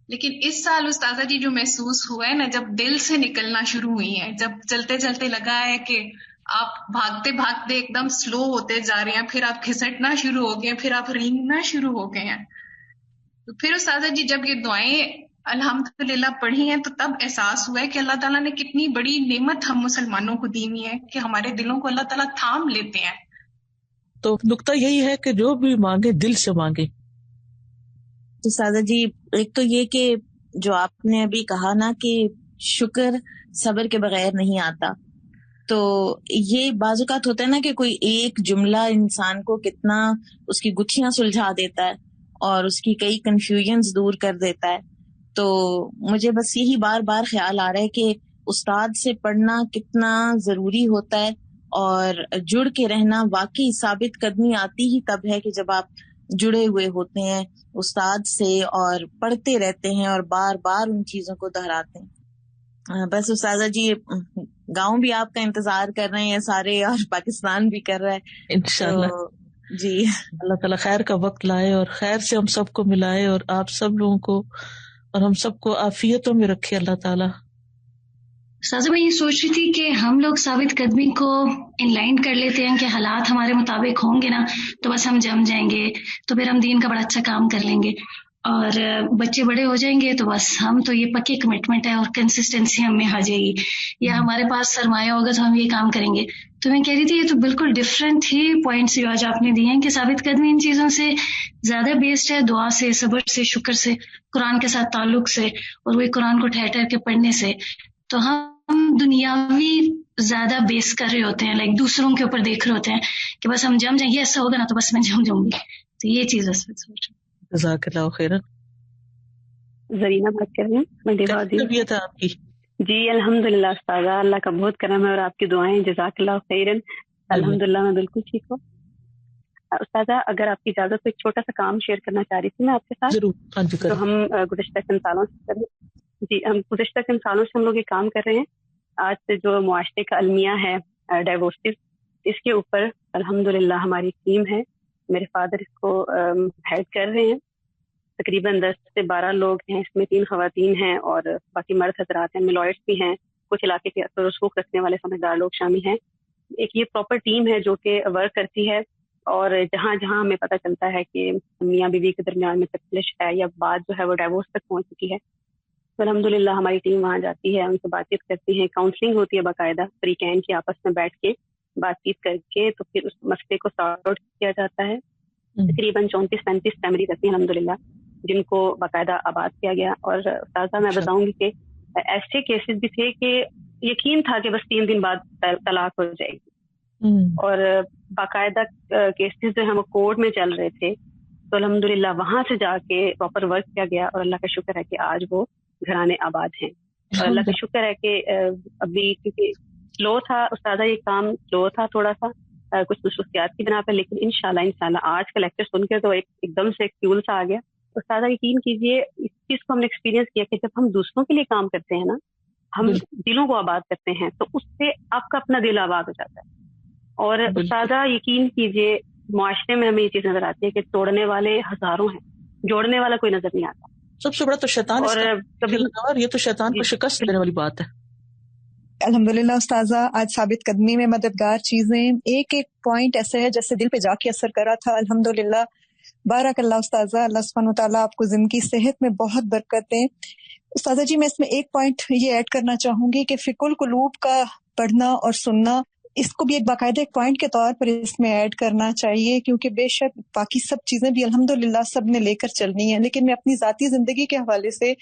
لیکن اس سال استاذہ جی جو محسوس ہوا ہے نا، جب دل سے نکلنا شروع ہوئی ہیں، جب چلتے چلتے لگا ہے کہ آپ بھاگتے بھاگتے ایک دم سلو ہوتے جا رہے ہیں، پھر آپ کھسٹنا شروع ہو گئے ہیں، پھر آپ رینگنا شروع ہو گئے ہیں. تو پھر استاذہ جی جب یہ دعائیں الحمدللہ پڑھی ہیں تو تب احساس ہوا ہے کہ اللہ تعالیٰ نے کتنی بڑی نعمت ہم مسلمانوں کو دی ہوئی ہے کہ ہمارے دلوں کو اللہ تعالیٰ تھام لیتے ہیں. تو نکتہ یہی ہے کہ جو بھی مانگے دل سے مانگے. تو سادہ جی ایک تو یہ کہ جو آپ نے ابھی کہا نا کہ شکر صبر کے بغیر نہیں آتا، تو یہ بعض اوقات ہوتا ہے نا کہ کوئی ایک جملہ انسان کو کتنا اس کی گتھیاں سلجھا دیتا ہے اور اس کی کئی کنفیوژنز دور کر دیتا ہے. تو مجھے بس یہی بار بار خیال آ رہا ہے کہ استاد سے پڑھنا کتنا ضروری ہوتا ہے، اور جڑ کے رہنا واقعی ثابت قدمی آتی ہی تب ہے کہ جب آپ جڑے ہوئے ہوتے ہیں استاد سے اور پڑھتے رہتے ہیں اور بار بار ان چیزوں کو دہراتے ہیں. بس استاذہ جی گاؤں بھی آپ کا انتظار کر رہے ہیں سارے، اور پاکستان بھی کر رہا ہے انشاءاللہ جی. اللہ تعالیٰ خیر کا وقت لائے اور خیر سے ہم سب کو ملائے، اور آپ سب لوگوں کو اور ہم سب کو عافیتوں میں رکھے اللہ تعالیٰ. سازا میں یہ سوچ رہی تھی کہ ہم لوگ ثابت قدمی کو ان لائن کر لیتے ہیں کہ حالات ہمارے مطابق ہوں گے نا تو بس ہم جم جائیں گے، تو پھر ہم دین کا بڑا اچھا کام کر لیں گے، اور بچے بڑے ہو جائیں گے تو بس ہم تو یہ پکی کمٹمنٹ ہے اور کنسسٹنسی ہم میں آ جائے گی، یا ہمارے پاس سرمایہ ہوگا تو ہم یہ کام کریں گے. تو میں کہہ رہی تھی یہ تو بالکل ڈفرینٹ ہی پوائنٹس جو آج آپ نے دیے ہیں کہ ثابت قدمی ان چیزوں سے زیادہ بیسڈ ہے، دعا سے، صبر سے، شکر سے، قرآن کے ساتھ تعلق سے، اور وہی قرآن کو ٹھہر ٹھہر کے پڑھنے سے. تو ہم دنیاوی زیادہ بیس کر رہے ہوتے ہیں، لائک دوسروں کے اوپر دیکھ رہے ہوتے ہیں کہ بس ہم جم جائیں، یہ ایسا ہوگا نا تو بس میں جم جاؤں گی. تو یہ چیز سوچ. جزاک اللہ خیرا. زرینہ بات کر رہی ہوں میں دیوا دی. طبیعت ہے آپ کی؟ جی الحمدللہ استاذہ، اللہ کا بہت کرم ہے اور آپ کی دعائیں، جزاک اللہ خیرا. الحمدللہ میں بالکل ٹھیک ہوں. استاذہ اگر آپ کی اجازت تو ایک چھوٹا سا کام شیئر کرنا چاہ رہی تھی میں آپ کے ساتھ. ضرور. ہاں جی. تو ہم گزشتہ چند سالوں سے ہم لوگ یہ کام کر رہے ہیں. آج سے جو معاشرے کا المیہ ہے ڈائیورسٹیز، اس کے اوپر الحمدللہ ہماری ٹیم ہے، میرے فادر اس کو ہیڈ کر رہے ہیں. تقریباً 10 سے 12 لوگ ہیں، اس میں 3 خواتین ہیں اور باقی مرد حضرات ہیں، ملوئرس بھی ہیں، کچھ علاقے کے اثر و رسوخ رکھنے والے سمجھدار لوگ شامل ہیں. ایک یہ پراپر ٹیم ہے جو کہ ورک کرتی ہے، اور جہاں جہاں ہمیں پتہ چلتا ہے کہ میاں بیوی کے درمیان میں تکلش ہے یا بات جو ہے وہ ڈائیورس تک پہنچ چکی ہے، تو الحمدللہ ہماری ٹیم وہاں جاتی ہے، ان سے بات چیت کرتی ہے، کاؤنسلنگ ہوتی ہے باقاعدہ، فری کین کی آپس میں بیٹھ کے بات چیت کر کے تو پھر اس مسئلے کو سارٹ آؤٹ کیا جاتا ہے. تقریباً 34-35 فیملی رہتی ہیں الحمدللہ جن کو باقاعدہ آباد کیا گیا. اور استاذہ میں بتاؤں گی کہ ایسے کیسز بھی تھے کہ یقین تھا کہ بس 3 دن بعد طلاق ہو جائے گی، اور باقاعدہ کیسز جو ہیں وہ کورٹ میں چل رہے تھے. تو الحمدللہ وہاں سے جا کے پراپر ورک کیا گیا، اور اللہ کا شکر ہے کہ آج وہ گھرانے آباد ہیں. اور اللہ کا شکر ہے کہ ابھی کیونکہ سلو تھا استاذہ، یہ کام سلو تھا تھوڑا سا کچھ خصوصیات کی بنا پہ، لیکن انشاءاللہ آج کا لیکچر سن کے تو ایک دم سے ایک فیول سا آ گیا. استاذہ یقین کیجئے اس چیز کو ہم نے ایکسپیرینس کیا کہ جب ہم دوسروں کے لیے کام کرتے ہیں نا، ہم دلوں کو آباد کرتے ہیں، تو اس سے آپ کا اپنا دل آباد ہو جاتا ہے. اور استاذہ یقین کیجئے معاشرے میں ہمیں یہ چیز نظر آتی ہے کہ توڑنے والے ہزاروں ہیں، جوڑنے والا کوئی نظر نہیں آتا. سب سے بڑا تو شیطان، اور یہ تو شیطان کو شکست دینے والی بات ہے. الحمدللہ استاذہ آج ثابت قدمی میں مددگار چیزیں ایک پوائنٹ ایسے ہے جیسے دل پہ جا کے اثر کرا تھا. الحمدللہ بارک اللہ استاذہ، اللہ سبحانہ وتعالیٰ آپ کو زندگی صحت میں بہت برکت دیں. استاذہ جی میں اس میں ایک پوائنٹ یہ ایڈ کرنا چاہوں گی کہ فقہ القلوب کا پڑھنا اور سننا، اس کو بھی ایک باقاعدہ ایک پوائنٹ کے طور پر اس میں ایڈ کرنا چاہیے، کیونکہ بے شک باقی سب چیزیں بھی الحمدللہ سب نے لے کر چلنی ہیں، لیکن میں اپنی ذاتی زندگی کے حوالے سے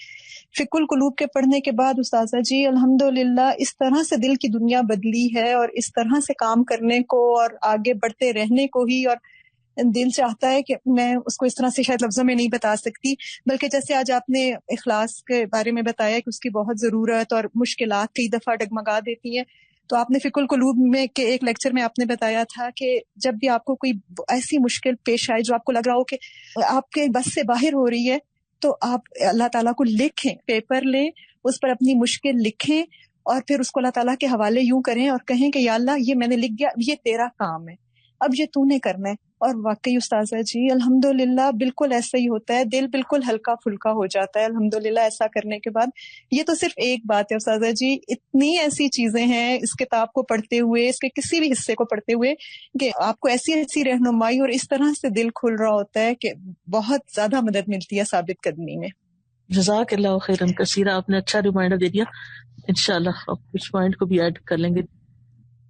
فقہ القلوب کے پڑھنے کے بعد استاذہ جی الحمدللہ اس طرح سے دل کی دنیا بدلی ہے، اور اس طرح سے کام کرنے کو اور آگے بڑھتے رہنے کو ہی، اور دل چاہتا ہے کہ میں اس کو اس طرح سے شاید لفظوں میں نہیں بتا سکتی، بلکہ جیسے آج آپ نے اخلاص کے بارے میں بتایا کہ اس کی بہت ضرورت اور مشکلات کئی دفعہ ڈگمگا دیتی ہیں. تو آپ نے فقہ القلوب میں کے ایک لیکچر میں آپ نے بتایا تھا کہ جب بھی آپ کو کوئی ایسی مشکل پیش آئے جو آپ کو لگ رہا ہو کہ آپ کے بس سے باہر ہو رہی ہے، تو آپ اللہ تعالیٰ کو لکھیں، پیپر لیں، اس پر اپنی مشکل لکھیں اور پھر اس کو اللہ تعالیٰ کے حوالے یوں کریں اور کہیں کہ یا اللہ یہ میں نے لکھ دیا، یہ تیرا کام ہے، اب یہ تو نے کرنا ہے. اور واقعی استاذہ جی الحمدللہ بالکل ایسا ہی ہوتا ہے، دل بالکل ہلکا پھلکا ہو جاتا ہے الحمدللہ ایسا کرنے کے بعد. یہ تو صرف ایک بات ہے استاذہ جی، اتنی ایسی چیزیں ہیں اس کتاب کو پڑھتے ہوئے، اس کے کسی بھی حصے کو پڑھتے ہوئے کہ آپ کو ایسی ایسی رہنمائی اور اس طرح سے دل کھل رہا ہوتا ہے کہ بہت زیادہ مدد ملتی ہے ثابت قدمی میں. جزاک اللہ خیرا کثیرا، آپ نے اچھا ریمائنڈر دے دیا، انشاءاللہ آپ اس پوائنٹ کو بھی ایڈ کر لیں گے.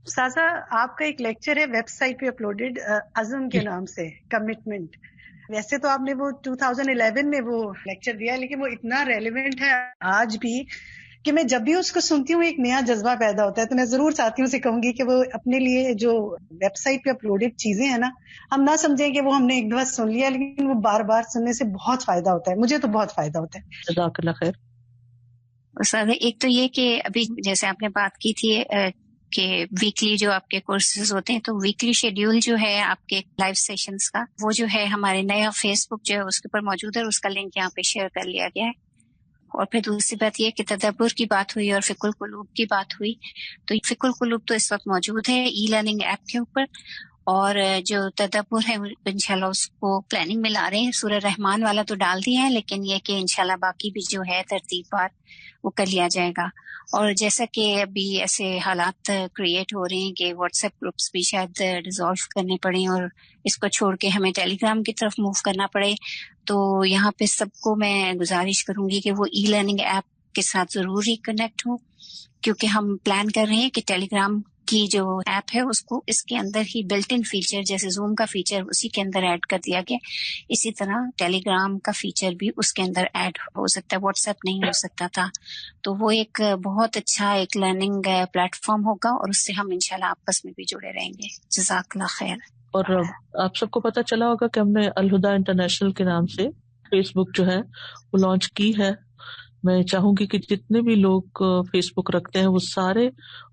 استاذہ آپ کا ایک لیکچر ہے ویب سائٹ پہ اپلوڈڈ عزم کے نام سے، کمٹمنٹ. ویسے تو آپ نے وہ 2011 میں وہ لیکچر دیا ہے، لیکن وہ اتنا ریلیونٹ ہے آج بھی کہ میں جب بھی اس کو سنتی ہوں ایک نیا جذبہ پیدا ہوتا ہے. تو میں ضرور ساتھیوں سے کہوں گی کہ وہ اپنے لیے جو ویب سائٹ پہ اپلوڈڈ چیزیں ہیں نا، ہم نہ سمجھیں کہ وہ ہم نے ایک دفعہ سن لیا، لیکن وہ بار بار سننے سے بہت فائدہ ہوتا ہے. مجھے تو بہت فائدہ ہوتا ہے. جزاک اللہ خیر. استاد ایک تو یہ کہ ابھی جیسے آپ نے بات کی تھی کہ ویکلی جو آپ کے کورسز ہوتے ہیں، تو ویکلی شیڈیول جو ہے آپ کے لائیو سیشنز کا، وہ جو ہے ہمارے نیا فیس بک جو ہے اس کے اوپر موجود ہے، اس کا لنک یہاں پہ شیئر کر لیا گیا ہے. اور پھر دوسری بات یہ کہ تدبر کی بات ہوئی اور فقہ القلوب کی بات ہوئی، تو فقہ القلوب تو اس وقت موجود ہے ای لرننگ ایپ کے اوپر، اور جو تدبر ہے انشاءاللہ اس کو پلاننگ میں لا رہے ہیں. سورہ رحمان والا تو ڈال دیا ہے، لیکن یہ کہ انشاءاللہ باقی بھی جو ہے ترتیب بار وہ کر لیا جائے گا. اور جیسا کہ ابھی ایسے حالات کریٹ ہو رہے ہیں کہ واٹس ایپ گروپس بھی شاید ڈیزالو کرنے پڑیں اور اس کو چھوڑ کے ہمیں ٹیلی گرام کی طرف موو کرنا پڑے، تو یہاں پہ سب کو میں گزارش کروں گی کہ وہ ای لرننگ ایپ کے ساتھ ضرور ہی کنیکٹ ہوں، کیونکہ ہم پلان کر رہے ہیں کہ ٹیلی گرام کی جو ایپ ہے اس کو اس کے اندر ہی بلٹ ان فیچر جیسے زوم کا فیچر اسی کے اندر ایڈ کر دیا گیا، اسی طرح ٹیلی گرام کا فیچر بھی اس کے اندر ایڈ ہو سکتا ہے. واٹس ایپ نہیں ہو سکتا تھا، تو وہ ایک بہت اچھا ایک لرننگ پلیٹ فارم ہوگا اور اس سے ہم انشاءاللہ آپس میں بھی جڑے رہیں گے. جزاک اللہ خیر. اور آپ سب کو پتہ چلا ہوگا کہ ہم نے الہدا انٹرنیشنل کے نام سے فیس بک جو ہے وہ لانچ کی ہے. میں چاہوں گی کہ جتنے بھی لوگ فیس بک رکھتے ہیں وہ سارے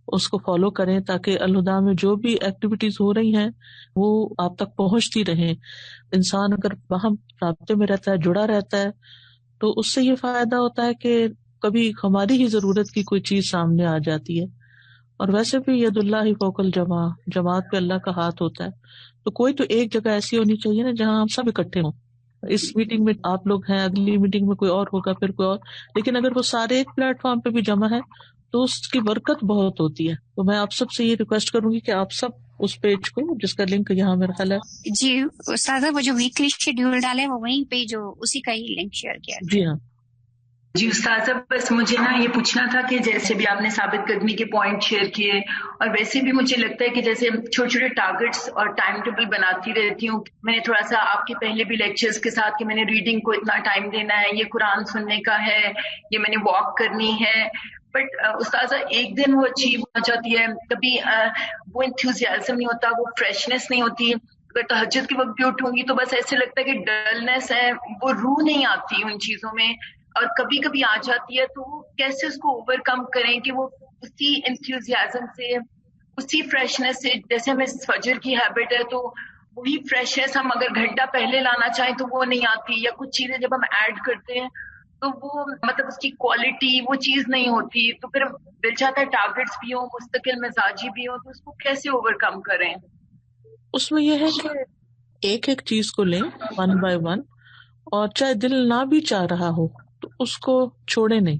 اس کو فالو کریں، تاکہ الہدا میں جو بھی ایکٹیویٹیز ہو رہی ہیں وہ آپ تک پہنچتی رہیں. انسان اگر وہاں رابطے میں رہتا ہے، جڑا رہتا ہے، تو اس سے یہ فائدہ ہوتا ہے کہ کبھی ہماری ہی ضرورت کی کوئی چیز سامنے آ جاتی ہے. اور ویسے بھی ید اللہ فوق الجماع، جماعت پہ اللہ کا ہاتھ ہوتا ہے، تو کوئی تو ایک جگہ ایسی ہونی چاہیے نا جہاں ہم سب اکٹھے ہوں. اس میٹنگ میں آپ لوگ ہیں، اگلی میٹنگ میں کوئی اور ہوگا، پھر کوئی اور، لیکن اگر وہ سارے ایک پلیٹ فارم پہ بھی جمع ہے تو اس کی برکت بہت ہوتی ہے. تو میں آپ سب سے یہ ریکویسٹ کروں گی کہ آپ سب اس پیج کو، جس کا لنک یہاں میرا خیال ہے، جی استاذہ وہ جو ویکلی شیڈیول ڈالے وہ وہیں پہ جو اسی کا ہی لنک شیئر کیا. جی ہاں. جی استاذہ بس مجھے نا یہ پوچھنا تھا کہ جیسے بھی آپ نے ثابت قدمی کے پوائنٹ شیئر کیے، اور ویسے بھی مجھے لگتا ہے کہ جیسے چھوٹے چھوٹے ٹارگٹس اور ٹائم ٹیبل بناتی رہتی ہوں. میں نے تھوڑا سا آپ کے پہلے بھی لیکچرز کے ساتھ کہ میں نے ریڈنگ کو اتنا ٹائم دینا ہے، یہ قرآن سننے کا ہے، یہ میں نے واک کرنی ہے. بٹ استاذہ ایک دن وہ اچیو ہو جاتی ہے، کبھی وہ انتھوزیازم نہیں ہوتا، وہ فریشنس نہیں ہوتی. اگر تہجد کے وقت بھی اٹھوں گی تو بس ایسے لگتا ہے کہ ڈلنس ہے، وہ روح نہیں آتی ان چیزوں میں. اور کبھی کبھی آ جاتی ہے تو کیسے اس کو اوور کم کریں کہ وہ اسی انتھوزیازم سے، اسی فریشنس سے، جیسے ہمیں فجر کی ہیبٹ ہے تو وہی فریشنس ہم اگر گھنٹہ پہلے لانا چاہیں تو وہ نہیں آتی، یا کچھ چیزیں جب ہم ایڈ کرتے ہیں تو وہ مطلب اس کی کوالٹی وہ چیز نہیں ہوتی. تو پھر دل چاہتا ہے ٹارگٹس بھی ہوں، مستقل مزاجی بھی ہوں، تو اس کو کیسے اوور کم کریں؟ اس میں یہ ہے کہ ایک ایک چیز کو لیں ون بائی ون، اور چاہے دل نہ بھی چاہ رہا ہو تو اس کو چھوڑے نہیں،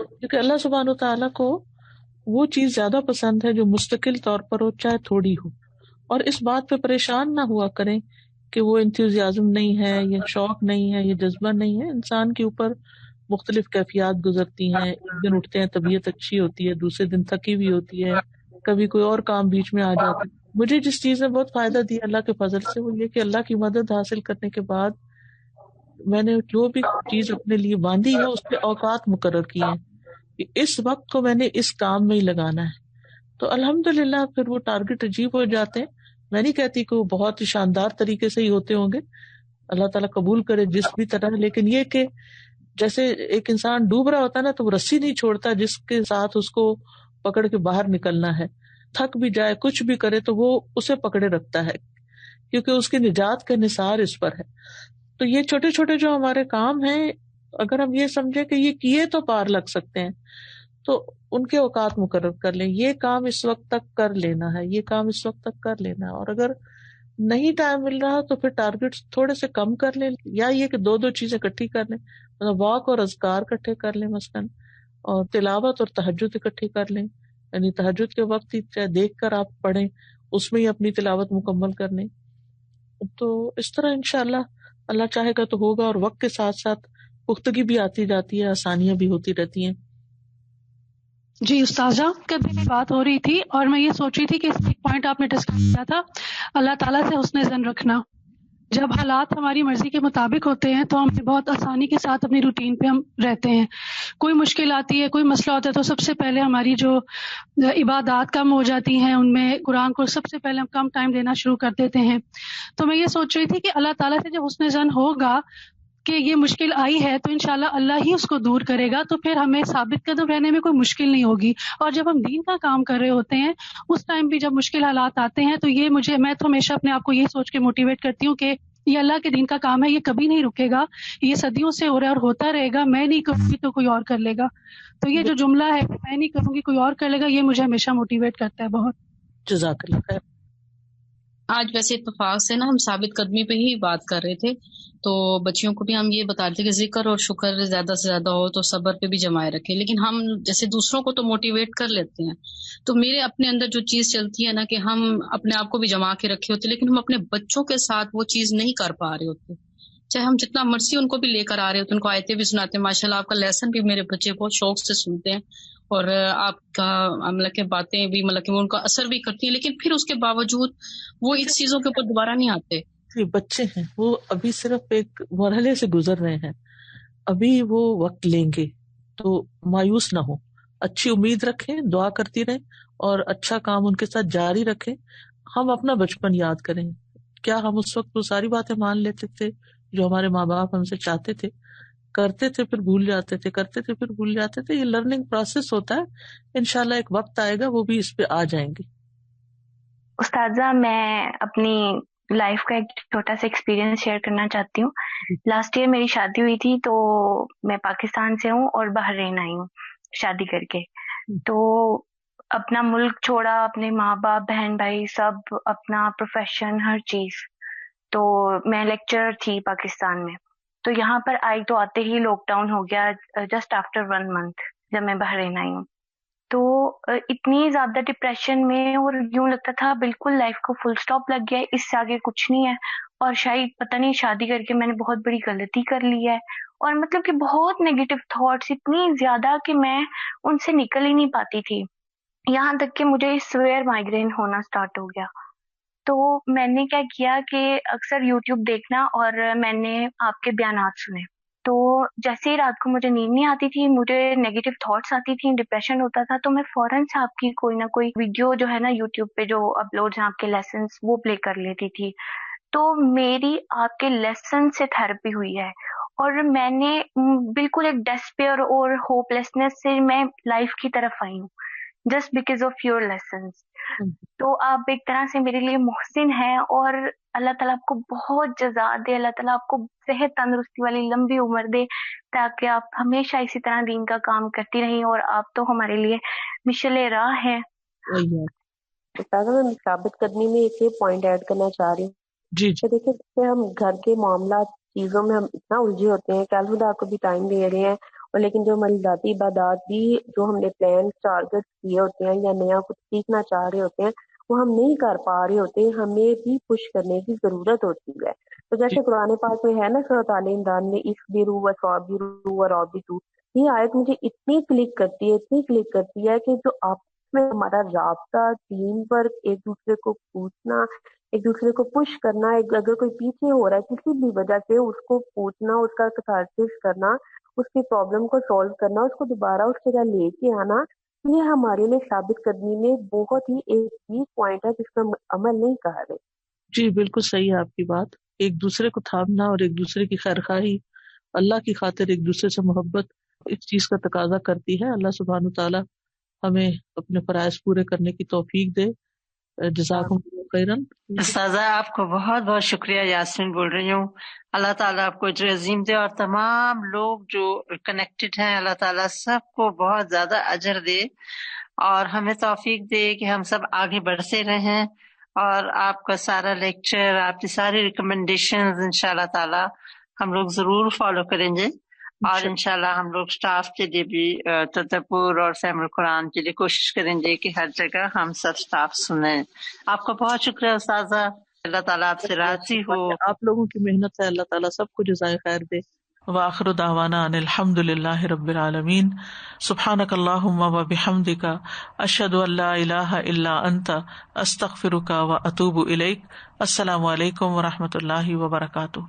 کیونکہ اللہ سبحانہ وتعالیٰ کو وہ چیز زیادہ پسند ہے جو مستقل طور پر ہو، چاہے تھوڑی ہو. اور اس بات پہ پریشان نہ ہوا کریں کہ وہ انتھوزیازم نہیں ہے، یہ شوق نہیں ہے، یہ جذبہ نہیں ہے. انسان کے اوپر مختلف کیفیات گزرتی ہیں، ایک دن اٹھتے ہیں طبیعت اچھی ہوتی ہے، دوسرے دن تھکی ہوئی ہوتی ہے، کبھی کوئی اور کام بیچ میں آ جاتا ہے. مجھے جس چیز نے بہت فائدہ دیا اللہ کے فضل سے وہ یہ کہ اللہ کی مدد حاصل کرنے کے بعد میں نے جو بھی چیز اپنے لیے باندھی ہے اس کے اوقات مقرر کیے ہیں کہ اس وقت کو میں نے اس کام میں ہی لگانا ہے. تو الحمدللہ پھر وہ ٹارگٹ عجیب ہو جاتے ہیں. میں نہیں کہتی کہ وہ بہت ہی شاندار طریقے سے ہی ہوتے ہوں گے، اللہ تعالیٰ قبول کرے جس بھی طرح، لیکن یہ کہ جیسے ایک انسان ڈوب رہا ہوتا ہے نا تو وہ رسی نہیں چھوڑتا جس کے ساتھ اس کو پکڑ کے باہر نکلنا ہے. تھک بھی جائے کچھ بھی کرے تو وہ اسے پکڑے رکھتا ہے، کیونکہ اس کی نجات کا نثار اس پر ہے. تو یہ چھوٹے چھوٹے جو ہمارے کام ہیں اگر ہم یہ سمجھے کہ یہ کیے تو پار لگ سکتے ہیں تو ان کے اوقات مقرر کر لیں، یہ کام اس وقت تک کر لینا ہے، یہ کام اس وقت تک کر لینا ہے. اور اگر نہیں ٹائم مل رہا تو پھر ٹارگیٹ تھوڑے سے کم کر لیں، یا یہ کہ دو چیزیں اکٹھی کر لیں، مطلب واک اور اذکار اکٹھے کر لیں مثلاً، اور تلاوت اور تہجد اکٹھی کر لیں، یعنی تہجد کے وقت ہی چاہے دیکھ کر آپ پڑھیں، اس میں ہی اپنی تلاوت مکمل کر لیں. تو اس طرح انشاءاللہ اللہ چاہے گا تو ہوگا، اور وقت کے ساتھ ساتھ پختگی بھی آتی جاتی ہے، آسانیاں بھی ہوتی رہتی ہیں. جی استاذہ، کبھی بھی بات ہو رہی تھی اور میں یہ سوچ رہی تھی کہ ایک پوائنٹ آپ نے ڈسکس کیا تھا اللہ تعالیٰ سے حسن ظن رکھنا. جب حالات ہماری مرضی کے مطابق ہوتے ہیں تو ہم بہت آسانی کے ساتھ اپنی روٹین پہ ہم رہتے ہیں. کوئی مشکل آتی ہے، کوئی مسئلہ ہوتا ہے تو سب سے پہلے ہماری جو عبادات کم ہو جاتی ہیں، ان میں قرآن کو سب سے پہلے ہم کم ٹائم دینا شروع کر دیتے ہیں. تو میں یہ سوچ رہی تھی کہ اللہ تعالیٰ سے جب حسن ظن ہوگا کہ یہ مشکل آئی ہے تو انشاءاللہ اللہ ہی اس کو دور کرے گا، تو پھر ہمیں ثابت قدم رہنے میں کوئی مشکل نہیں ہوگی. اور جب ہم دین کا کام کر رہے ہوتے ہیں اس ٹائم بھی جب مشکل حالات آتے ہیں تو یہ میں تو ہمیشہ اپنے آپ کو یہ سوچ کے موٹیویٹ کرتی ہوں کہ یہ اللہ کے دین کا کام ہے، یہ کبھی نہیں رکے گا، یہ صدیوں سے ہو رہا ہے اور ہوتا رہے گا. میں نہیں کروں گی تو کوئی اور کر لے گا. تو یہ جو جملہ ہے کہ میں نہیں کروں گی کوئی اور کر لے گا، یہ مجھے ہمیشہ موٹیویٹ کرتا ہے بہت. جزاک اللہ خیر. آج ویسے اتفاق سے نا ہم ثابت قدمی پہ ہی بات کر رہے تھے، تو بچیوں کو بھی ہم یہ بتا رہے تھے کہ ذکر اور شکر زیادہ سے زیادہ ہو تو صبر پہ بھی جمائے رکھیں. لیکن ہم جیسے دوسروں کو تو موٹیویٹ کر لیتے ہیں، تو میرے اپنے اندر جو چیز چلتی ہے نا کہ ہم اپنے آپ کو بھی جما کے رکھے ہوتے لیکن ہم اپنے بچوں کے ساتھ وہ چیز نہیں کر پا رہے ہوتے. چاہے ہم جتنا مرضی ان کو بھی لے کر آ رہے ہوتے، ان کو آیتیں بھی سناتے ہیں، ماشاء اللہ آپ کا لیسن بھی میرے بچے بہت شوق سے سنتے ہیں، اور آپ کا مطلب کہ باتیں بھی مطلب کہ ان کا اثر بھی کرتی ہیں، لیکن پھر اس کے باوجود وہ اس چیزوں کے اوپر دوبارہ نہیں آتے. بچے ہیں وہ ابھی صرف ایک مرحلے سے گزر رہے ہیں، ابھی وہ وقت لیں گے، تو مایوس نہ ہو، اچھی امید رکھیں، دعا کرتی رہیں اور اچھا کام ان کے ساتھ جاری رکھیں. ہم اپنا بچپن یاد کریں، کیا ہم اس وقت وہ ساری باتیں مان لیتے تھے جو ہمارے ماں باپ ہم سے چاہتے تھے؟ کرتے تھے پھر بھول جاتے تھے، کرتے تھے پھر بھول جاتے تھے. یہ لرننگ پروسیس ہوتا ہے، انشاءاللہ ایک وقت آئے گا وہ بھی اس پہ آ جائیں گے. استاذہ، میں اپنی لائف کا ایک چھوٹا سا ایکسپیرینس شیئر کرنا چاہتی ہوں. لاسٹ ایئر میری شادی ہوئی تھی، تو میں پاکستان سے ہوں اور بحرین آئی ہوں شادی کر کے. تو اپنا ملک چھوڑا، اپنے ماں باپ بہن بھائی سب، اپنا پروفیشن ہر چیز. تو میں لیکچرر تھی پاکستان میں، تو یہاں پر آئی تو آتے ہی لاک ڈاؤن ہو گیا جسٹ آفٹر 1 month جب میں بحرین آئی ہوں. تو اتنی زیادہ ڈپریشن میں، اور یوں لگتا تھا بالکل لائف کو فل سٹاپ لگ گیا ہے، اس سے آگے کچھ نہیں ہے، اور شاید پتہ نہیں شادی کر کے میں نے بہت بڑی غلطی کر لی ہے. اور مطلب کہ بہت نیگیٹو تھاٹس اتنی زیادہ کہ میں ان سے نکل ہی نہیں پاتی تھی، یہاں تک کہ مجھے سویئر مائیگرین ہونا سٹارٹ ہو گیا. تو میں نے کیا کیا کہ اکثر یوٹیوب دیکھنا، اور میں نے آپ کے بیانات سنے. تو جیسے ہی رات کو مجھے نیند نہیں آتی تھی، مجھے نیگیٹو تھاٹس آتی تھی، ڈپریشن ہوتا تھا، تو میں فوراً سے آپ کی کوئی نہ کوئی ویڈیو جو ہے نا یوٹیوب پہ جو اپلوڈ ہیں آپ کے لیسنس، وہ پلے کر لیتی تھی. تو میری آپ کے لیسن سے تھراپی ہوئی ہے، اور میں نے بالکل ایک ڈیسپیئر اور ہوپ لیسنس سے میں لائف کی طرف آئی ہوں just because of your lessons. تو آپ ایک طرح سے میرے لیے محسن ہیں، اور اللہ تعالیٰ آپ کو بہت جزا دے، اللہ تعالیٰ آپ کو صحت تندرستی والی لمبی عمر دے، تاکہ آپ ہمیشہ اسی طرح دین کا کام کرتی رہیں، اور آپ تو ہمارے لیے مشعل راہ ہیں. میں ثابت قدمی میں ایک پوائنٹ ایڈ کرنا چاہ رہی ہوں. جی دیکھیں، جیسے ہم گھر کے معاملات چیزوں میں ہم اتنا الجھے ہوتے ہیں کہ الخدا کو بھی ٹائم دے رہے ہیں، اور لیکن جو ہماری ذاتی عبادات بھی جو ہم نے پلان ٹارگیٹ کیے ہوتے ہیں یا نیا کچھ سیکھنا چاہ رہے ہوتے ہیں وہ ہم نہیں کر پا رہے ہوتے، ہمیں بھی پش کرنے کی ضرورت ہوتی ہے. تو جیسے قرآن پاک میں ہے نا سورۃ آل عمران میں اصبروا وصابروا ورابطوا، یہ آیت مجھے اتنی کلک کرتی ہے کہ جو آپس میں ہمارا رابطہ، ٹیم ورک، ایک دوسرے کو پوچھنا، ایک دوسرے کو پش کرنا، اگر کوئی پیچھے ہو رہا ہے کسی بھی وجہ سے اس کو پوچھنا، اس کا کتھارسس کرنا، اس کی پرابلم کو سولو کرنا، اس کو دوبارہ اس جگہ لے کے آنا، یہ ہمارے لیے ثابت قدمی میں بہت ہی ایک ویک پوائنٹ ہے جس پر عمل نہیں کر رہے. جی بالکل صحیح ہے آپ کی بات. ایک دوسرے کو تھامنا اور ایک دوسرے کی خیرخواہی، اللہ کی خاطر ایک دوسرے سے محبت اس چیز کا تقاضا کرتی ہے. اللہ سبحانہ تعالیٰ ہمیں اپنے فرائض پورے کرنے کی توفیق دے. جزاکم اللہ خیرن. استاذہ آپ کو بہت بہت شکریہ. یاسمین بول رہی ہوں. اللہ تعالیٰ آپ کو اجر عظیم دے اور تمام لوگ جو کنیکٹڈ ہیں اللہ تعالیٰ سب کو بہت زیادہ اجر دے اور ہمیں توفیق دے کہ ہم سب آگے بڑھتے رہیں اور آپ کا سارا لیکچر آپ کی ساری ریکمنڈیشنز انشاءاللہ تعالیٰ ہم لوگ ضرور فالو کریں گے اور انشاءاللہ ہم لوگ سٹاف کے لیے بھی تدبر اور فہم القرآن کے لیے کوشش کریں گے کہ ہر جگہ ہم سب سٹاف سنیں. آپ کا بہت شکریہ استاذہ. اللہ تعالیٰ آپ سے راضی ہو. آپ لوگوں کی محنت ہے, اللہ تعالیٰ سب کو جزائے خیر دے. وآخر دعوانا ان الحمد للہ رب العالمین. سبحانک اللہم و بحمدک اشہد ان لا الہ الا انت استغفرک و اتوب الیک. السلام علیکم و رحمۃ اللہ وبرکاتہ.